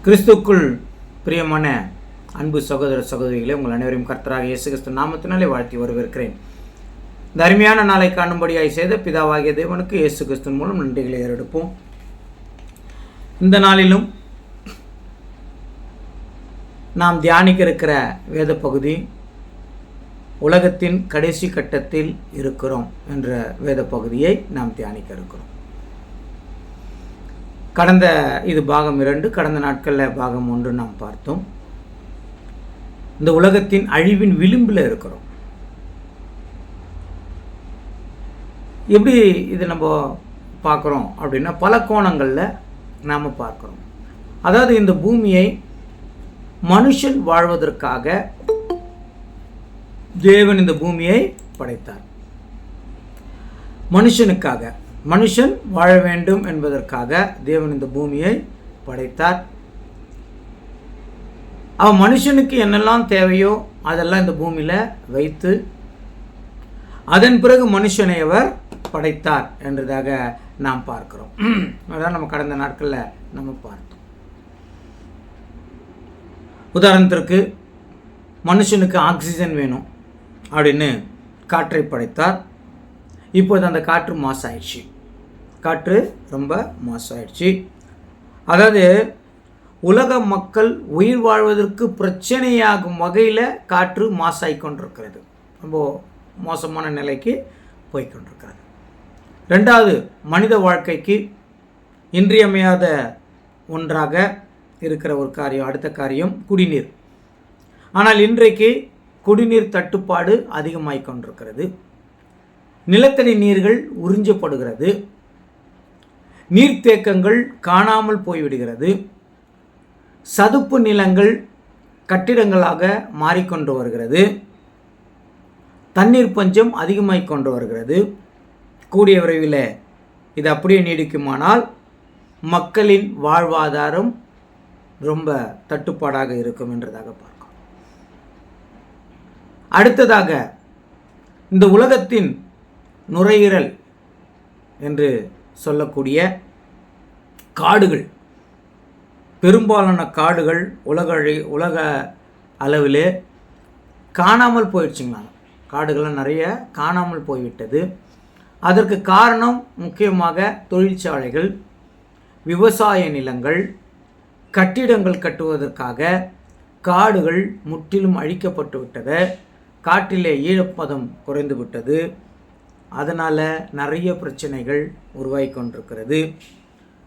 கிறிஸ்துக்குள் பிரியமான அன்பு சகோதர சகோதரிகளே, உங்கள் அனைவரையும் கர்த்தராக இயேசு கிறிஸ்து நாமத்தினாலே வாழ்த்தி வரவேற்கிறேன். இந்த அருமையான நாளை காணும்படியாய் செய்த பிதாவாகிய தேவனுக்கு இயேசு கிறிஸ்துவின் மூலம் நன்றிகளை ஏறெடுப்போம். இந்த நாளிலும் நாம் தியானிக்க இருக்கிற வேத பகுதி உலகத்தின் கடைசி கட்டத்தில் இருக்கிறோம் என்ற வேத பகுதியை நாம் தியானிக்க இருக்கிறோம். இது பாகம் 2. கடந்த நாட்களில் பாகம் 1 நாம் பார்த்தோம். இந்த உலகத்தின் அழிவின் விளிம்பில் இருக்கிறோம். எப்படி இது நம்ம பார்க்குறோம் அப்படின்னா, பல கோணங்களில் நாம் பார்க்குறோம். அதாவது இந்த பூமியை மனுஷன் வாழ்வதற்காக தேவன் இந்த பூமியை படைத்தார். மனுஷன் வாழ வேண்டும் என்பதற்காக தேவன் இந்த பூமியை படைத்தார். அவன் மனுஷனுக்கு என்னெல்லாம் தேவையோ அதெல்லாம் இந்த பூமியில் வைத்து அதன் பிறகு மனுஷனை அவர் படைத்தார் என்றதாக நாம் பார்க்கிறோம். அதான் நம்ம கடந்த நாட்களில் நம்ம பார்த்தோம். உதாரணத்திற்கு மனுஷனுக்கு ஆக்சிஜன் வேணும் அப்படின்னு காற்றை படைத்தார். இப்போது அந்த காற்று மாசாயிடுச்சு. ரொம்ப மாசாயிடுச்சு. அதாவது உலக மக்கள் உயிர் வாழ்வதற்கு பிரச்சனையாகும் வகையில் காற்று மாசாய் கொண்டிருக்கிறது. ரொம்ப மோசமான நிலைக்கு போய்கொண்டிருக்கிறது. 2வது, மனித வாழ்க்கைக்கு இன்றியமையாத ஒன்றாக இருக்கிற ஒரு காரியம், அடுத்த காரியம் குடிநீர். ஆனால் இன்றைக்கு குடிநீர் தட்டுப்பாடு அதிகமாகிக் கொண்டிருக்கிறது. நிலத்தடி நீர்கள் உறிஞ்சப்படுகிறது. நீர்த்தேக்கங்கள் காணாமல் போய்விடுகிறது. சதுப்பு நிலங்கள் கட்டிடங்களாக மாறிக்கொண்டு வருகிறது. தண்ணீர் பஞ்சம் அதிகமாகிக் கொண்டு வருகிறது. கூடிய விரைவில் இது அப்படியே நீடிக்குமானால் மக்களின் வாழ்வாதாரம் ரொம்ப தட்டுப்பாடாக இருக்கும் என்றதாக பார்க்கிறோம். அடுத்ததாக, இந்த உலகத்தின் நுரையீரல் என்று சொல்லக்கூடிய காடுகள், பெரும்பாலான காடுகள் உலக அளவிலே காணாமல் போயிடுச்சுங்களாம். காடுகள்லாம் நிறைய காணாமல் போய்விட்டது. அதற்கு காரணம் முக்கியமாக தொழிற்சாலைகள், விவசாய நிலங்கள், கட்டிடங்கள் கட்டுவதற்காக காடுகள் முற்றிலும் அழிக்கப்பட்டு விட்டது. காட்டிலே ஈரப்பதம் குறைந்து விட்டது. அதனால் நிறைய பிரச்சனைகள் உருவாகி கொண்டிருக்கிறது.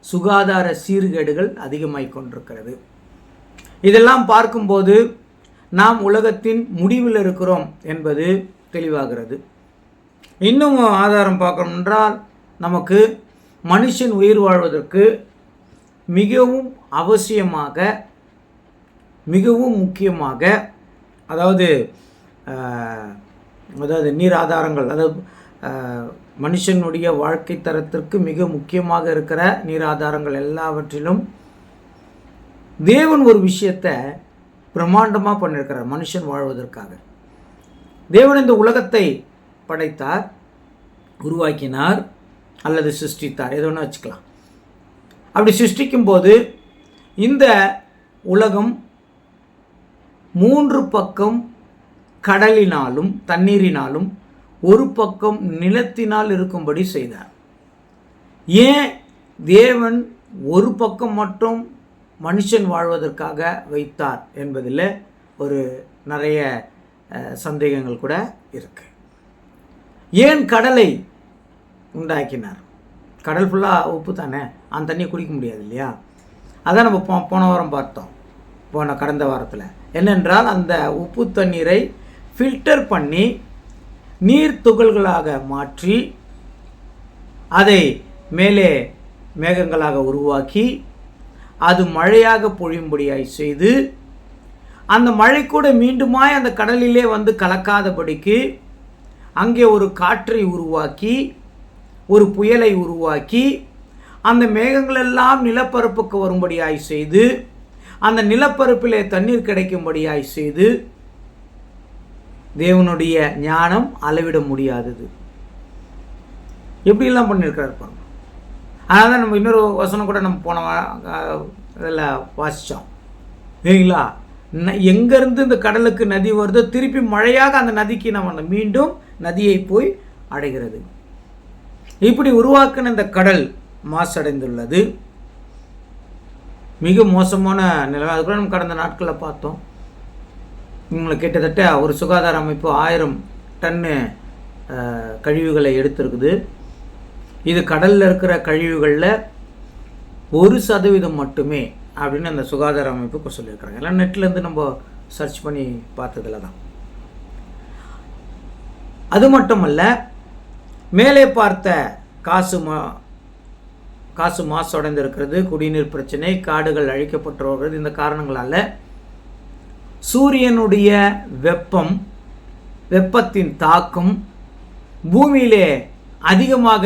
சுகாதார சீர்கேடுகள் அதிகமாகி கொண்டிருக்கிறது. இதெல்லாம் பார்க்கும்போது நாம் உலகத்தின் முடிவில் இருக்கிறோம் என்பது தெளிவாகிறது. இன்னும் ஆதாரம் பார்க்கணும் என்றால், நமக்கு மனுஷன் உயிர் வாழ்வதற்கு மிகவும் அவசியமாக, மிகவும் முக்கியமாக, அதாவது நீர் ஆதாரங்கள், அதாவது மனுஷனுடைய வாழ்க்கை தரத்திற்கு மிக முக்கியமாக இருக்கிற நீர் ஆதாரங்கள் எல்லாவற்றிலும் தேவன் ஒரு விஷயத்தை பிரம்மாண்டமாக பண்ணியிருக்கிறார். மனுஷன் வாழ்வதற்காக தேவன் இந்த உலகத்தை படைத்தார், உருவாக்கினார் அல்லது சிருஷ்டித்தார், எது ஒன்று வச்சுக்கலாம். அப்படி சிருஷ்டிக்கும் போது இந்த உலகம் 3 பக்கம் கடலினாலும் தண்ணீரினாலும் ஒரு பக்கம் நிலத்தினால் இருக்கும்படி செய்தார். ஏன் தேவன் ஒரு பக்கம் மட்டும் மனுஷன் வாழ்வதற்காக வைத்தார் என்பதில் ஒரு நிறைய சந்தேகங்கள் கூட இருக்கு. ஏன் கடலை உண்டாக்கினார்? கடல் ஃபுல்லாக உப்பு தானே, அந்த தண்ணியை குடிக்க முடியாது இல்லையா? அதான் நம்ம போன வாரம் பார்த்தோம். கடந்த வாரத்தில் என்னென்றால், அந்த உப்பு தண்ணீரை ஃபில்டர் பண்ணி நீர் துகள்களாக மாற்றி அதை மேலே மேகங்களாக உருவாக்கி அது மழையாக பொழியும்படியாய் செய்து, அந்த மழை கூட மீண்டுமாய் அந்த கடலிலே வந்து கலக்காதபடிக்கு அங்கே ஒரு காற்றை உருவாக்கி, ஒரு புயலை உருவாக்கி, அந்த மேகங்களெல்லாம் நிலப்பரப்புக்கு வரும்படியாய் செய்து, அந்த நிலப்பரப்பிலே தண்ணீர் கிடைக்கும்படியாய் செய்து, தேவனுடைய ஞானம் அளவிட முடியாதது. எப்படியெல்லாம் பண்ணியிருக்கிறார் பாருங்க. அதனால் தான் நம்ம இன்னொரு வசனம் கூட நம்ம அதில் வாசித்தோம் இல்லைங்களா? எங்கேருந்து இந்த கடலுக்கு நதி வருதோ திருப்பி மழையாக அந்த நதிக்கு நம்ம மீண்டும் நதியை போய் அடைகிறது. இப்படி உருவாக்கின இந்த கடல் மாசடைந்துள்ளது. மிக மோசமான நிலைமை. அதுக்குள்ள நம்ம கடந்த நாட்களில் பார்த்தோம். இவங்களை கிட்டத்தட்ட ஒரு சுகாதார அமைப்பு 1000 டன்னு கழிவுகளை எடுத்திருக்குது. இது கடலில் இருக்கிற கழிவுகளில் 1% மட்டுமே அப்படின்னு அந்த சுகாதார அமைப்புக்கு சொல்லியிருக்கிறாங்க. எல்லாம் நெட்லேருந்து நம்ம சர்ச் பண்ணி பார்த்ததில் தான். அது மட்டுமல்ல, மேலே பார்த்த காசு மாசடைந்து இருக்கிறது, குடிநீர் பிரச்சனை, காடுகள் அழிக்கப்பட்டு வருகிறது. இந்த காரணங்களால் சூரியனுடைய வெப்பத்தின் தாக்கம் பூமியிலே அதிகமாக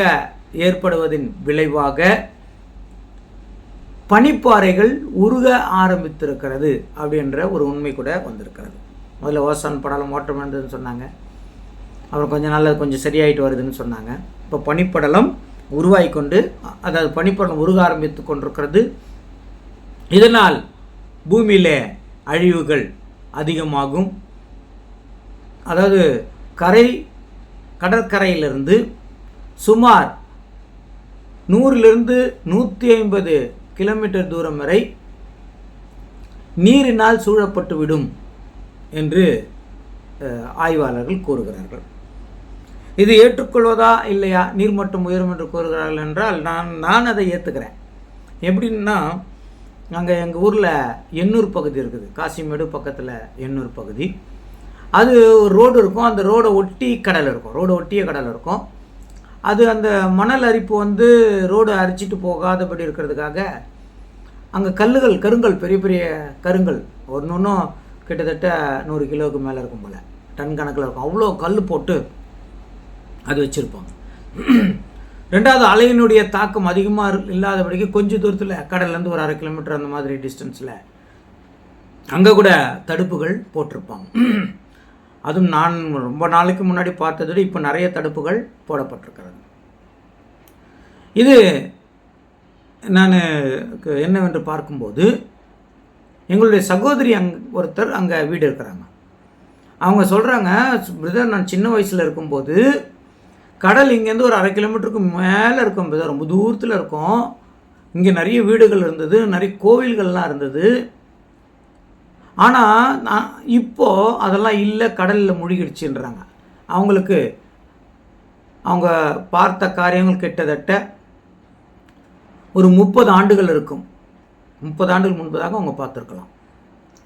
ஏற்படுவதின் விளைவாக பனிப்பாறைகள் உருக ஆரம்பித்திருக்கிறது அப்படின்ற ஒரு உண்மை கூட வந்திருக்கிறது. முதல்ல ஓசான் படலம் ஓட்டம் இருந்ததுன்னு சொன்னாங்க. அப்புறம் கொஞ்ச நாள் கொஞ்சம் சரியாயிட்டு வருதுன்னு சொன்னாங்க. இப்போ பனிப்படலம் உருவாகி கொண்டு, அதாவது பனிப்படலம் உருக ஆரம்பித்து கொண்டிருக்கிறது. இதனால் பூமியில் அழிவுகள் அதிகமாகும். அதாவது கடற்கரையிலிருந்து சுமார் 100 to 150 கிலோமீட்டர் தூரம் வரை நீரினால் சூழப்பட்டு விடும் என்று ஆய்வாளர்கள் கூறுகிறார்கள். இது ஏற்றுக்கொள்வதா இல்லையா? நீர்மட்டம் உயரும் என்று கூறுகிறார்கள் என்றால் நான் அதை ஏற்றுக்கிறேன். எப்படின்னா, நாங்கள் எங்கள் ஊரில் எண்ணூர் பகுதி இருக்குது, காசிமேடு பக்கத்தில் எண்ணூர் பகுதி. அது ரோடு இருக்கும், அந்த ரோடை ஒட்டி கடல் இருக்கும், ரோடு ஒட்டிய கடல் இருக்கும். அது அந்த மணல் அரிப்பு ரோடு அரிச்சிட்டு போகாதபடி இருக்கிறதுக்காக அங்கே கருங்கல், பெரிய பெரிய கருங்கல், ஒன்றும் கிட்டத்தட்ட 100 கிலோவுக்கு மேலே இருக்கும் போல், டன் கணக்கில் இருக்கும். அவ்வளோ கல் போட்டு அது வச்சுருப்பாங்க. ரெண்டாவது, அலையினுடைய தாக்கம் அதிகமாக இல்லாதபடிக்கு கொஞ்சம் தூரத்தில் கடல்லேருந்து ஒரு 1/2 கிலோமீட்டர் அந்த மாதிரி டிஸ்டன்ஸில் அங்கே கூட தடுப்புகள் போட்டிருப்பாங்க. அதுவும் நான் ரொம்ப நாளைக்கு முன்னாடி பார்த்ததோடு இப்போ நிறைய தடுப்புகள் போடப்பட்டிருக்கிறது. இது நான் என்னவென்று பார்க்கும்போது, எங்களுடைய சகோதரி ஒருத்தர் அங்கே வீடு இருக்கிறாங்க. அவங்க சொல்கிறாங்க, பிரதர், நான் சின்ன வயசில் இருக்கும்போது கடல் இங்கேருந்து ஒரு 1/2 கிலோமீட்டருக்கு மேலே இருக்கும் பிரதர், ரொம்ப தூரத்தில் இருக்கும். இங்கே நிறைய வீடுகள் இருந்தது, நிறைய கோவில்கள்லாம் இருந்தது. ஆனால் இப்போது அதெல்லாம் இல்லை, கடலில் மூழ்கிடுச்சுன்றாங்க. அவங்க பார்த்த காரியங்கள் கிட்டத்தட்ட ஒரு 30 ஆண்டுகள் இருக்கும். 30 ஆண்டுகள் முன்பதாக அவங்க பார்த்துருக்கலாம்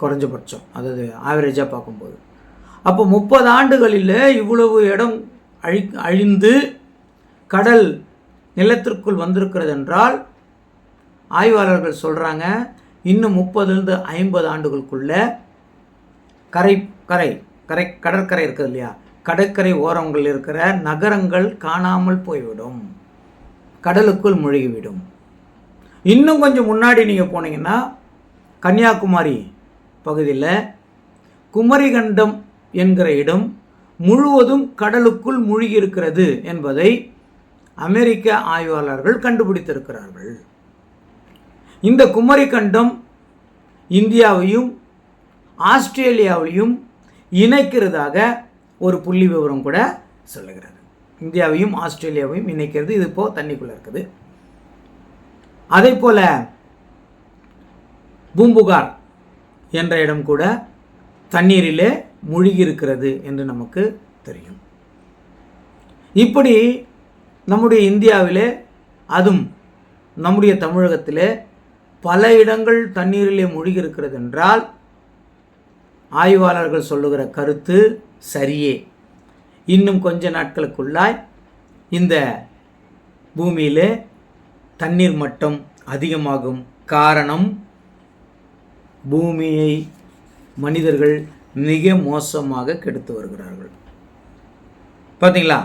குறைஞ்சபட்சம், அதாவது ஆவரேஜாக பார்க்கும்போது. அப்போ 30 ஆண்டுகளில் இவ்வளவு இடம் அழிந்து கடல் நிலத்திற்குள் வந்திருக்கிறது என்றால், ஆய்வாளர்கள் சொல்கிறாங்க, இன்னும் 30 to 50 ஆண்டுகளுக்குள்ள கடற்கரை இருக்குது இல்லையா, கடற்கரை ஓரங்களில் இருக்கிற நகரங்கள் காணாமல் போய்விடும், கடலுக்குள் மூழ்கிவிடும். இன்னும் கொஞ்சம் முன்னாடி நீங்கள் போனீங்கன்னா, கன்னியாகுமரி பகுதியில் குமரிகண்டம் என்கிற இடம் முழுவதும் கடலுக்குள் மூழ்கி இருக்கிறது என்பதை அமெரிக்க ஆய்வாளர்கள் கண்டுபிடித்திருக்கிறார்கள். இந்த குமரிக்கண்டம் இந்தியாவையும் ஆஸ்திரேலியாவையும் இணைக்கிறதாக ஒரு புள்ளி விவரம் கூட சொல்லுகிறது. இந்தியாவையும் ஆஸ்திரேலியாவையும் இணைக்கிறது. இது இப்போ தண்ணிக்குள்ளே இருக்குது. அதே போல் பூம்புகார் என்ற இடம் கூட தண்ணீரிலே மூழ்கி இருக்கிறது என்று நமக்கு தெரியும். இப்படி நம்முடைய இந்தியாவிலே, அதுவும் நம்முடைய தமிழகத்திலே பல இடங்கள் தண்ணீரிலே மூழ்கி இருக்கிறது என்றால், ஆய்வாளர்கள் சொல்லுகிற கருத்து சரியே. இன்னும் கொஞ்ச நாட்களுக்குள்ளாய் இந்த பூமியிலே தண்ணீர் மட்டம் அதிகமாகும். காரணம், பூமியை மனிதர்கள் மிக மோசமாக கெடுத்து வருகிறார்கள். பார்த்தீங்களா?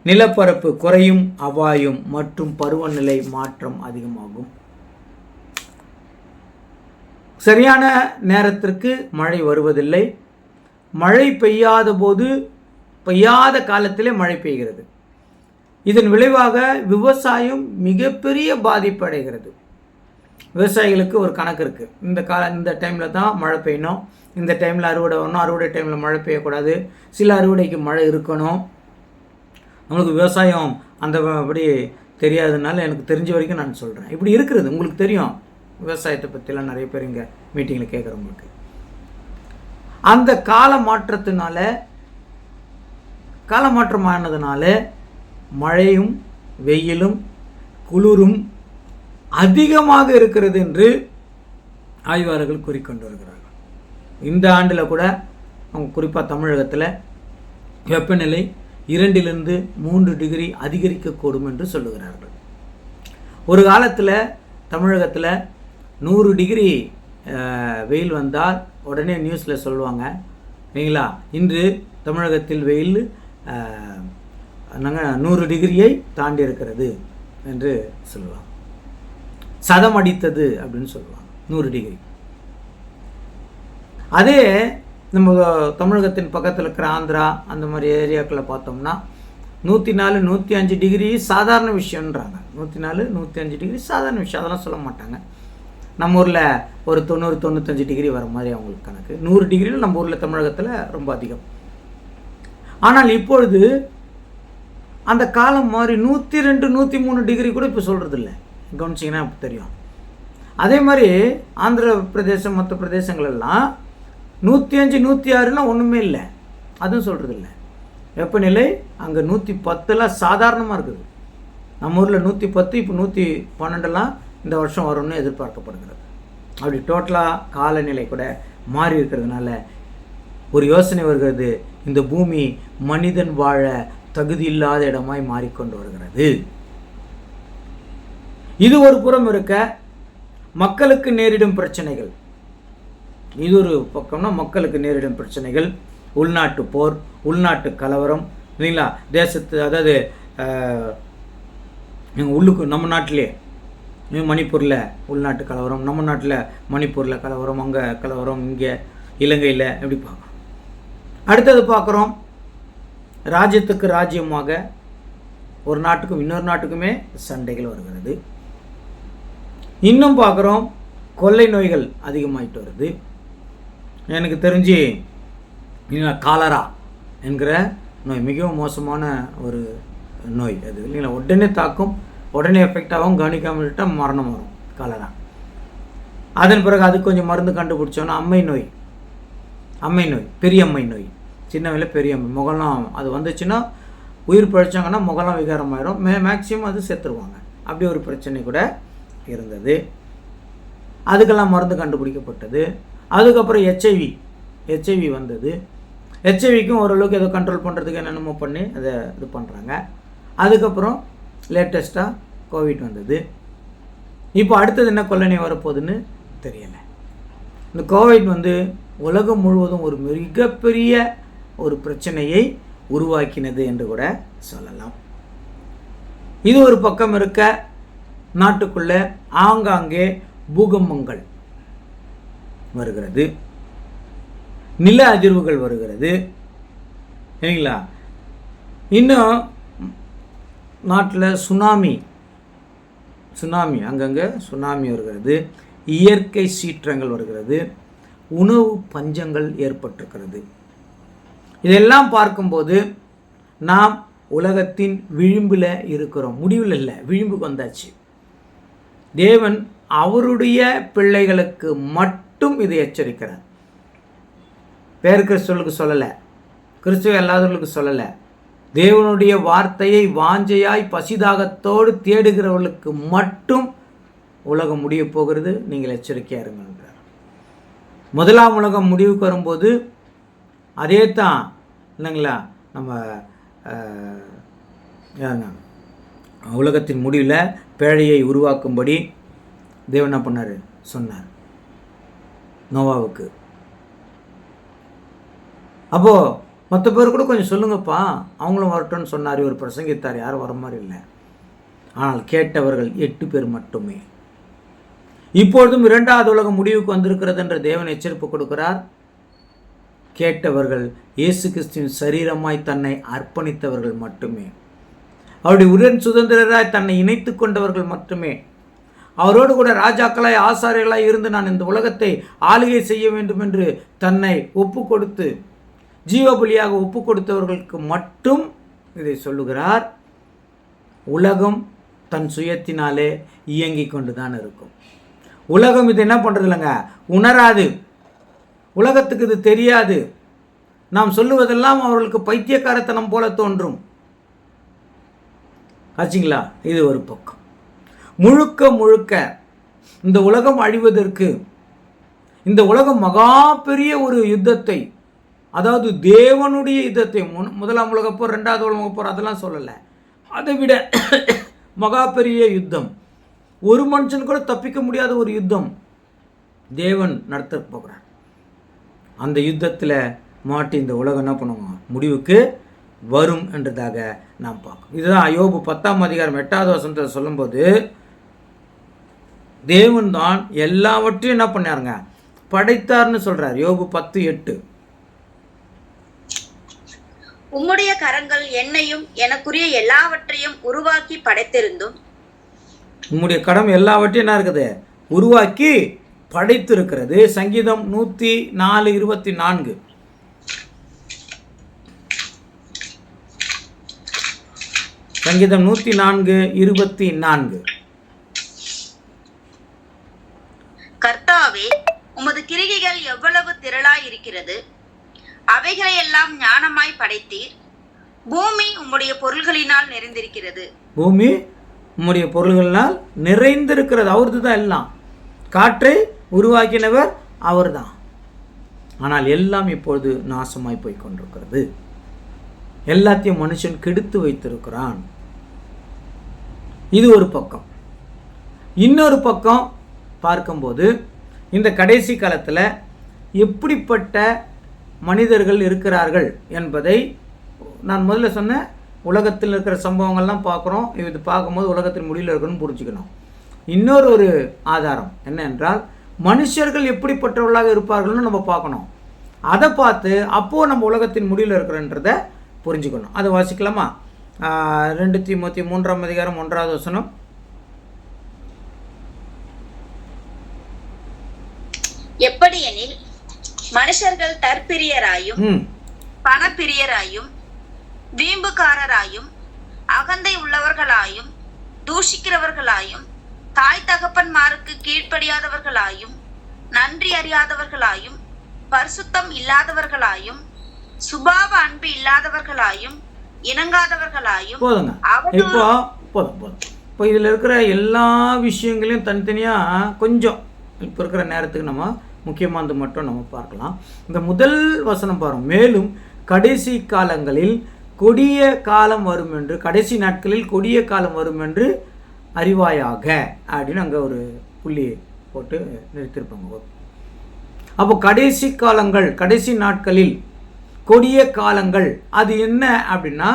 நிலப்பரப்பு குறையும், அபாயம் மற்றும் பருவநிலை மாற்றம் அதிகமாகும். சரியான நேரத்திற்கு மழை வருவதில்லை. மழை பெய்யாத காலத்திலே மழை பெய்கிறது. இதன் விளைவாக விவசாயம் மிகப்பெரிய பாதிப்பு அடைகிறது. விவசாயிகளுக்கு ஒரு கணக்கு இருக்குது. இந்த டைமில் தான் மழை பெய்யணும், இந்த டைமில் அறுவடை வரணும், அறுவடை டைமில் மழை பெய்யக்கூடாது, சில அறுவடைக்கு மழை இருக்கணும். நம்மளுக்கு விவசாயம் அப்படி தெரியாததுனால எனக்கு தெரிஞ்ச வரைக்கும் நான் சொல்கிறேன். இப்படி இருக்கிறது உங்களுக்கு தெரியும். விவசாயத்தை பற்றிலாம் நிறைய பேர் இங்கே மீட்டிங்கில் கேட்குறவங்களுக்கு. அந்த காலமாற்றமானதுனால மழையும் வெயிலும் குளிரும் அதிகமாக இருக்கிறது என்று ஆய்வாளர்கள் கூறிக்கொண்டு வருகிறார்கள். இந்த ஆண்டில் கூட அவங்க குறிப்பாக தமிழகத்தில் வெப்பநிலை 2 - 3 டிகிரி அதிகரிக்கக்கூடும் என்று சொல்லுகிறார்கள். ஒரு காலத்தில் தமிழகத்தில் 100 டிகிரி வெயில் வந்தால் உடனே நியூஸில் சொல்லுவாங்க இல்லைங்களா, இன்று தமிழகத்தில் வெயில் 100 டிகிரியை தாண்டி இருக்கிறது என்று சொல்லுவாங்க. சதம் அடித்தது அப்படின்னு சொல்லுவாங்க 100 டிகிரி. அதே நம்ம தமிழகத்தின் பக்கத்தில் இருக்கிற ஆந்திரா அந்த மாதிரி ஏரியாக்களில் பார்த்தோம்னா 104 105 டிகிரி சாதாரண விஷயன்றாங்க. 104 105 டிகிரி சாதாரண விஷயம், அதெல்லாம் சொல்ல மாட்டாங்க. நம்ம ஊரில் ஒரு 90 95 டிகிரி வர மாதிரி அவங்களுக்கு கணக்கு. 100 டிகிரியில் நம்ம ஊரில் தமிழகத்தில் ரொம்ப அதிகம். ஆனால் இப்பொழுது அந்த காலம் மாதிரி 102 103 டிகிரி கூட இப்போ சொல்கிறது இல்லை. கவனிச்சிங்கன்னா தெரியும். அதே மாதிரி ஆந்திர பிரதேசம் மற்ற பிரதேசங்களெல்லாம் 105 106லாம் ஒன்றுமே இல்லை, அதுவும் சொல்கிறது இல்லை. வெப்பநிலை அங்கே 110லாம் சாதாரணமாக இருக்குது. நம்ம ஊரில் 110, இப்போ 112லாம் இந்த வருஷம் வரும்னு எதிர்பார்க்கப்படுகிறது. அப்படி டோட்டலாக காலநிலை கூட மாறி இருக்கிறதுனால ஒரு யோசனை வருகிறது, இந்த பூமி மனிதன் வாழ தகுதி இல்லாத இடமாய் மாறிக்கொண்டு வருகிறது. இது ஒரு புறம் இருக்க, மக்களுக்கு நேரிடும் பிரச்சனைகள், இது ஒரு பக்கம்னா மக்களுக்கு நேரிடும் பிரச்சனைகள், உள்நாட்டு போர், உள்நாட்டு கலவரம் இல்லைங்களா, தேசத்து அதாவது உள்ளுக்கு நம்ம நாட்டிலே மணிப்பூரில் உள்நாட்டு கலவரம், நம்ம நாட்டில் மணிப்பூரில் கலவரம், அங்கே கலவரம், இங்கே இலங்கையில் எப்படி பார்க்குறோம். அடுத்தது பார்க்குறோம் ராஜ்யத்துக்கு ராஜ்யமாக ஒரு நாட்டுக்கும் இன்னொரு நாட்டுக்குமே சண்டைகள் வருகிறது. இன்னும் பார்க்குறோம் கொள்ளை நோய்கள் அதிகமாகிட்டு வருது. எனக்கு தெரிஞ்சு காலரா என்கிற நோய் மிகவும் மோசமான ஒரு நோய் அது இல்லைங்களா. உடனே தாக்கும், உடனே எஃபெக்ட் ஆகும், கவனிக்காமல் விட்டால் மரணம் வரும் காலரா. அதன் பிறகு அதுக்கு கொஞ்சம் மருந்து கண்டுபிடிச்சோன்னா அம்மை நோய், பெரிய அம்மை நோய், சின்ன வயதில் பெரிய அம்மை முகலாம் அது வந்துச்சுன்னா உயிர் பிழைச்சாங்கன்னா முகலாம் விகாரமாயிடும், மேக்சிமம் அது செத்துருவாங்க. அப்படி ஒரு பிரச்சனை கூட இருந்தது. அதுக்கெல்லாம் மருந்து கண்டுபிடிக்கப்பட்டது. அதுக்கப்புறம் ஹெச்ஐவி வந்தது. ஹெச்ஐவிக்கும் ஓரளவுக்கு ஏதோ கண்ட்ரோல் பண்ணுறதுக்கு என்னென்னமோ பண்ணி அதை இது பண்ணுறாங்க. அதுக்கப்புறம் லேட்டஸ்ட்டாக கோவிட் வந்தது. இப்போ அடுத்தது என்ன கொள்ளை வரப்போகுதுன்னு தெரியலை. இந்த கோவிட் உலகம் முழுவதும் ஒரு மிகப்பெரிய ஒரு பிரச்சனையை உருவாக்கினது என்று கூட சொல்லலாம். இது ஒரு பக்கம் இருக்க, நாட்டுக்குள்ளே ஆங்காங்கே பூகம்பங்கள் வருகிறது, நில அதிர்வுகள் வருகிறது இல்லைங்களா. இன்னும் நாட்டில் சுனாமி அங்கங்கே சுனாமி வருகிறது, இயற்கை சீற்றங்கள் வருகிறது, உணவு பஞ்சங்கள் ஏற்பட்டிருக்கிறது. இதெல்லாம் பார்க்கும்போது நாம் உலகத்தின் விளிம்பில் இருக்கிறோம். முடிவில் இல்லை, விளிம்புக்கு வந்தாச்சு. தேவன் அவருடைய பிள்ளைகளுக்கு மட்டும் இதை எச்சரிக்கிறார். பேர் கிறிஸ்தவர்களுக்கு சொல்லலை, கிறிஸ்துவ அல்லாதவர்களுக்கு சொல்லலை. தேவனுடைய வார்த்தையை வாஞ்சையாய் பசிதாகத்தோடு தேடுகிறவர்களுக்கு மட்டும் உலகம் முடிய போகிறது, நீங்கள் எச்சரிக்கையாக இருங்கன்றார். முதலாம் உலகம் முடிவுக்கு வரும்போது அதே தான் இல்லைங்களா. நம்ம உலகத்தின் முடிவில் பேழையை உருவாக்கும்படி தேவன் என்ன பண்ணார் சொன்னார் நோவாவுக்கு. அப்போது மற்ற பேர் கூட கொஞ்சம் சொல்லுங்கப்பா, அவங்களும் வரட்டும்னு சொன்னார், இவர் பிரசங்கித்தார், யாரும் வர மாதிரி இல்லை. ஆனால் கேட்டவர்கள் 8 பேர் மட்டுமே. இப்பொழுதும் 2வது உலகம் முடிவுக்கு வந்திருக்கிறது என்று தேவன் எச்சரிப்பு கொடுக்கிறார். கேட்டவர்கள் இயேசு கிறிஸ்துவின் சரீரமாய் தன்னை அர்ப்பணித்தவர்கள் மட்டுமே, அவருடைய உடன் சுதந்திரராய் தன்னை இணைத்து கொண்டவர்கள் மட்டுமே, அவரோடு கூட ராஜாக்களாய் ஆசாரியர்களாய் இருந்து நான் இந்த உலகத்தை ஆளுகை செய்ய வேண்டும் என்று தன்னை ஒப்பு கொடுத்து ஜீவபலியாக ஒப்பு கொடுத்தவர்களுக்கு மட்டும் இதை சொல்லுகிறார். உலகம் தன் சுயத்தினாலே இயங்கி கொண்டு தான் இருக்கும். உலகம் இது என்ன பண்ணுறது இல்லைங்க, உணராது. உலகத்துக்கு இது தெரியாது. நாம் சொல்லுவதெல்லாம் அவர்களுக்கு பைத்தியக்காரத்தனம் போல தோன்றும். ஆச்சுங்களா? இது ஒரு பக்கம். முழுக்க முழுக்க இந்த உலகம் அழிவதற்கு, இந்த உலகம் மகா பெரிய ஒரு யுத்தத்தை, அதாவது தேவனுடைய யுத்தத்தை, முதலாம் உலகப்போர், ரெண்டாவது உலகப்போர் அதெல்லாம் சொல்லலை, அதை விட மகா பெரிய யுத்தம், ஒரு மனுஷன் கூட தப்பிக்க முடியாத ஒரு யுத்தம் தேவன் நடத்த போகிறார். அந்த யுத்தத்தில் மாட்டி இந்த உலகம் என்ன பண்ணுவோம், முடிவுக்கு வரும் என்றதாக நாம் பார்க்கணும். இதுதான் யோபு 10ஆம் அதிகாரம் 8வது வசனத்தில் சொல்லும்போது தேவன் தான் எல்லாவற்றையும் என்ன பண்ணாருங்க, படைத்தார்னு சொல்றார். யோபு 10:8. உம்முடைய கரங்கள் என்னையும் எனக்குரிய எல்லாவற்றையும் உருவாக்கி படைத்திருந்தும். உம்முடைய கரம் எல்லாவற்றையும் என்ன இருக்குது, உருவாக்கி படைத்திருக்கிறது. சங்கீதம் 104:24. சங்கீதம் 104:24. கர்த்தாவே, உமது கிரிகைகள் எவ்வளவு திரளாய் இருக்கிறது, அவைகளை எல்லாம் ஞானமாய் படைத்தீர். பூமி உம்முடைய பொருள்களினால் நிறைந்திருக்கிறது. பூமி உம்முடைய பொருள்களினால் நிறைந்திருக்கிறது. அவரது தான் எல்லாம். காற்றை உருவாக்கினவர் அவர்தான். ஆனால் எல்லாம் இப்பொழுது நாசமாய் போய் கொண்டிருக்கிறது. எல்லாத்தையும் மனுஷன் கெடுத்து வைத்திருக்கிறான். இது ஒரு பக்கம். இன்னொரு பக்கம் பார்க்கும்போது இந்த கடைசி காலத்தில் எப்படிப்பட்ட மனிதர்கள் இருக்கிறார்கள் என்பதை நான் முதல்ல சொன்னேன். உலகத்தில் இருக்கிற சம்பவங்கள்லாம் பார்க்குறோம். இது பார்க்கும்போது உலகத்தின் முடிவில் இருக்கணும்னு புரிஞ்சுக்கணும். இன்னொரு ஒரு ஆதாரம் என்ன என்றால், மனுஷர்கள் எப்படிப்பட்டவர்களாக இருப்பார்கள்னு நம்ம பார்க்கணும். அதை பார்த்து அப்போது நம்ம உலகத்தின் முடிவில் இருக்கிறன்றதை புரிஞ்சுக்கணும். அதை வாசிக்கலாமா? 2 தீமோத்தேயு 3ஆம் அதிகாரம் 1வது வசனம். எப்படியெனில் மனுஷர்கள் தற்பிரியராயும் பணப்பிரியராயும் வீம்புக்காரராயும் அகந்தை உள்ளவர்களாயும் தூஷிக்கிறவர்களாயும் தாய் தகப்பன்மாருக்கு கீழ்ப்படியாதவர்களாயும் நன்றி அறியாதவர்களாயும் பரிசுத்தம் இல்லாதவர்களாயும் சுபாவ அன்பு இல்லாதவர்களாயும் இணங்காதவர்களாயும். போதுங்க. இப்போ இதில் இருக்கிற எல்லா விஷயங்களையும் தனித்தனியாக கொஞ்சம் இப்போ இருக்கிற நேரத்துக்கு நம்ம முக்கியமானது மட்டும் நம்ம பார்க்கலாம். இந்த முதல் வசனம் பாருங்க. மேலும் கடைசி காலங்களில் கொடிய காலம் வரும் என்று, கடைசி நாட்களில் கொடிய காலம் வரும் என்று அறிவாயாக அப்படின்னு அங்கே ஒரு புள்ளி போட்டு நிறுத்திருப்பாங்க. அப்போ கடைசி காலங்கள், கடைசி நாட்களில் கொடிய காலங்கள் அது என்ன அப்படின்னா,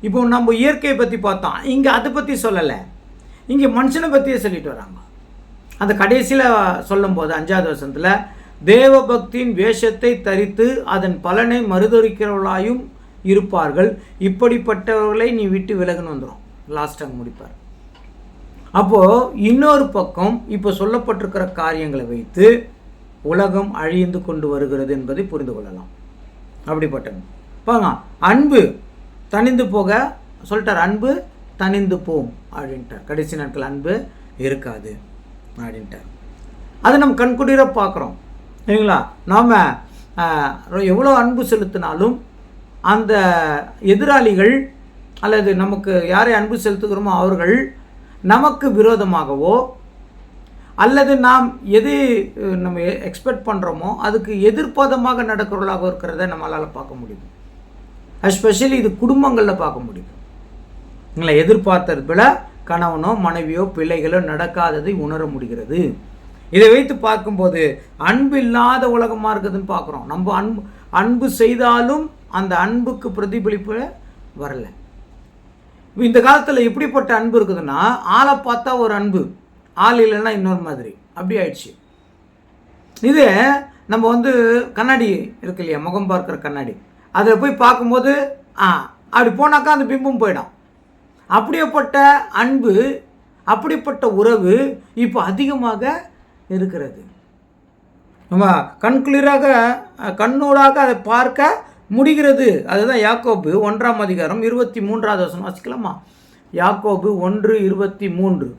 இப்போ நம்ம இயற்கையை பற்றி பார்த்தோம், இங்கே அதை பற்றி சொல்லலை, இங்கே மனுஷனை பற்றியே சொல்லிட்டு வராங்க. அந்த கடைசியில் சொல்லும்போது 5வது வசனத்தில் தேவ பக்தியின் வேஷத்தை தரித்து அதன் பலனை மறுதொரிக்கிறவர்களாயும் இருப்பார்கள், இப்படிப்பட்டவர்களை நீ விட்டு விலகுன்னு வந்துடும். லாஸ்ட்டாக முடிப்பார். அப்போது இன்னொரு பக்கம் இப்போ சொல்லப்பட்டிருக்கிற காரியங்களை வைத்து உலகம் அழிந்து கொண்டு வருகிறது என்பதை புரிந்து கொள்ளலாம். அப்படிப்பட்டது பாங்க. அன்பு தனிந்து போக சொல்லிட்டார், அன்பு தனிந்து போம் அப்படின்ட்டார். கடைசி நாட்கள் அன்பு இருக்காது அப்படின்ட்டார். அதை நம்ம கண்குடிர பார்க்குறோம் இல்லைங்களா? நாம் எவ்வளோ அன்பு செலுத்தினாலும் அந்த எதிராளிகள் அல்லது நமக்கு யாரை அன்பு செலுத்துகிறோமோ அவர்கள் நமக்கு விரோதமாகவோ அல்லது நாம் எது நம்ம எக்ஸ்பெக்ட் பண்ணுறோமோ அதுக்கு எதிர்பாதமாக நடக்கிறவர்களாக இருக்கிறத நம்மளால் பார்க்க முடியும். எஸ்பெஷலி இது குடும்பங்களில் பார்க்க முடியும். எங்களை எதிர்பார்த்தது போல கணவனோ மனைவியோ பிள்ளைகளோ நடக்காததை உணர முடிகிறது. இதை வைத்து பார்க்கும்போது அன்பு இல்லாத உலகமாக இருக்குதுன்னு பார்க்குறோம். நம்ம அன்பு செய்தாலும் அந்த அன்புக்கு பிரதிபலிப்பு வரலை. இந்த காலத்தில் எப்படிப்பட்ட அன்பு இருக்குதுன்னா, ஆளை பார்த்தா ஒரு அன்பு, ஆள் இல்லைன்னா இன்னொரு மாதிரி, அப்படி ஆயிடுச்சு. இது நம்ம கண்ணாடி இருக்கு இல்லையா, முகம் பார்க்குற கண்ணாடி, அதில் போய் பார்க்கும்போது அப்படி போனாக்கா அந்த பிம்பம் போயிடும். அப்படியேப்பட்ட அன்பு அப்படிப்பட்ட உறவு இப்போ அதிகமாக இருக்கிறது. நம்ம கண்குளிராக கண்ணூடாக அதை பார்க்க முடிகிறது. அதுதான் யாக்கோபு 1ஆம் அதிகாரம் 23வது வசனம் வாசிக்கலாமா? யாக்கோபு 1:23.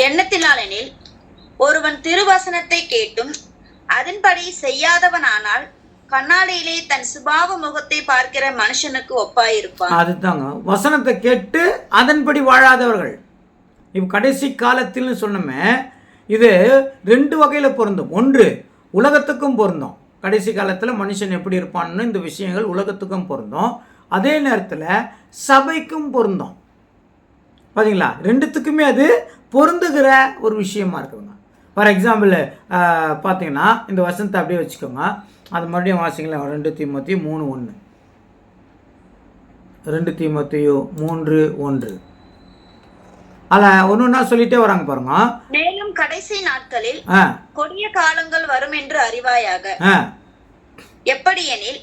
எண்ணத்தினாலெனில் ஒருவன் திருவசனத்தை கேட்டும் அதன்படி செய்யாதவனானால் கண்ணாடியிலே தன் சுபாவ முகத்தை பார்க்கிற மனுஷனுக்கு ஒப்பாயிருப்பான். அதுதாங்க, வசனத்தை கேட்டு அதன்படி வாழாதவர்கள். இப்போ கடைசி காலத்தில்னு சொன்னோமே, இது 2 வகையில் பொருந்தும். ஒன்று உலகத்துக்கும் பொருந்தும். கடைசி காலத்தில் மனுஷன் எப்படி இருப்பான்னு இந்த விஷயங்கள் உலகத்துக்கும் பொருந்தும். அதே நேரத்தில் சபைக்கும் பொருந்தும். பார்த்தீங்களா, 2த்துக்குமே அது பொருந்துகிற ஒரு விஷயமா இருக்குதுங்க. ஃபார் எக்ஸாம்பிள் பார்த்தீங்கன்னா இந்த வசனத்தை அப்படியே வச்சுக்கோங்க. அது மறுபடியும் வாசிக்கலாம். 2 தீமோத்தேயு 3:1. 2 தீமோத்தேயு 3:1. அதில் ஒன்று சொல்லிட்டே வராங்க பாருங்க. மேலும் கடைசி நாட்களில் கொடிய காலங்கள் வரும் என்று அறிவாயாக. எப்படி எனில்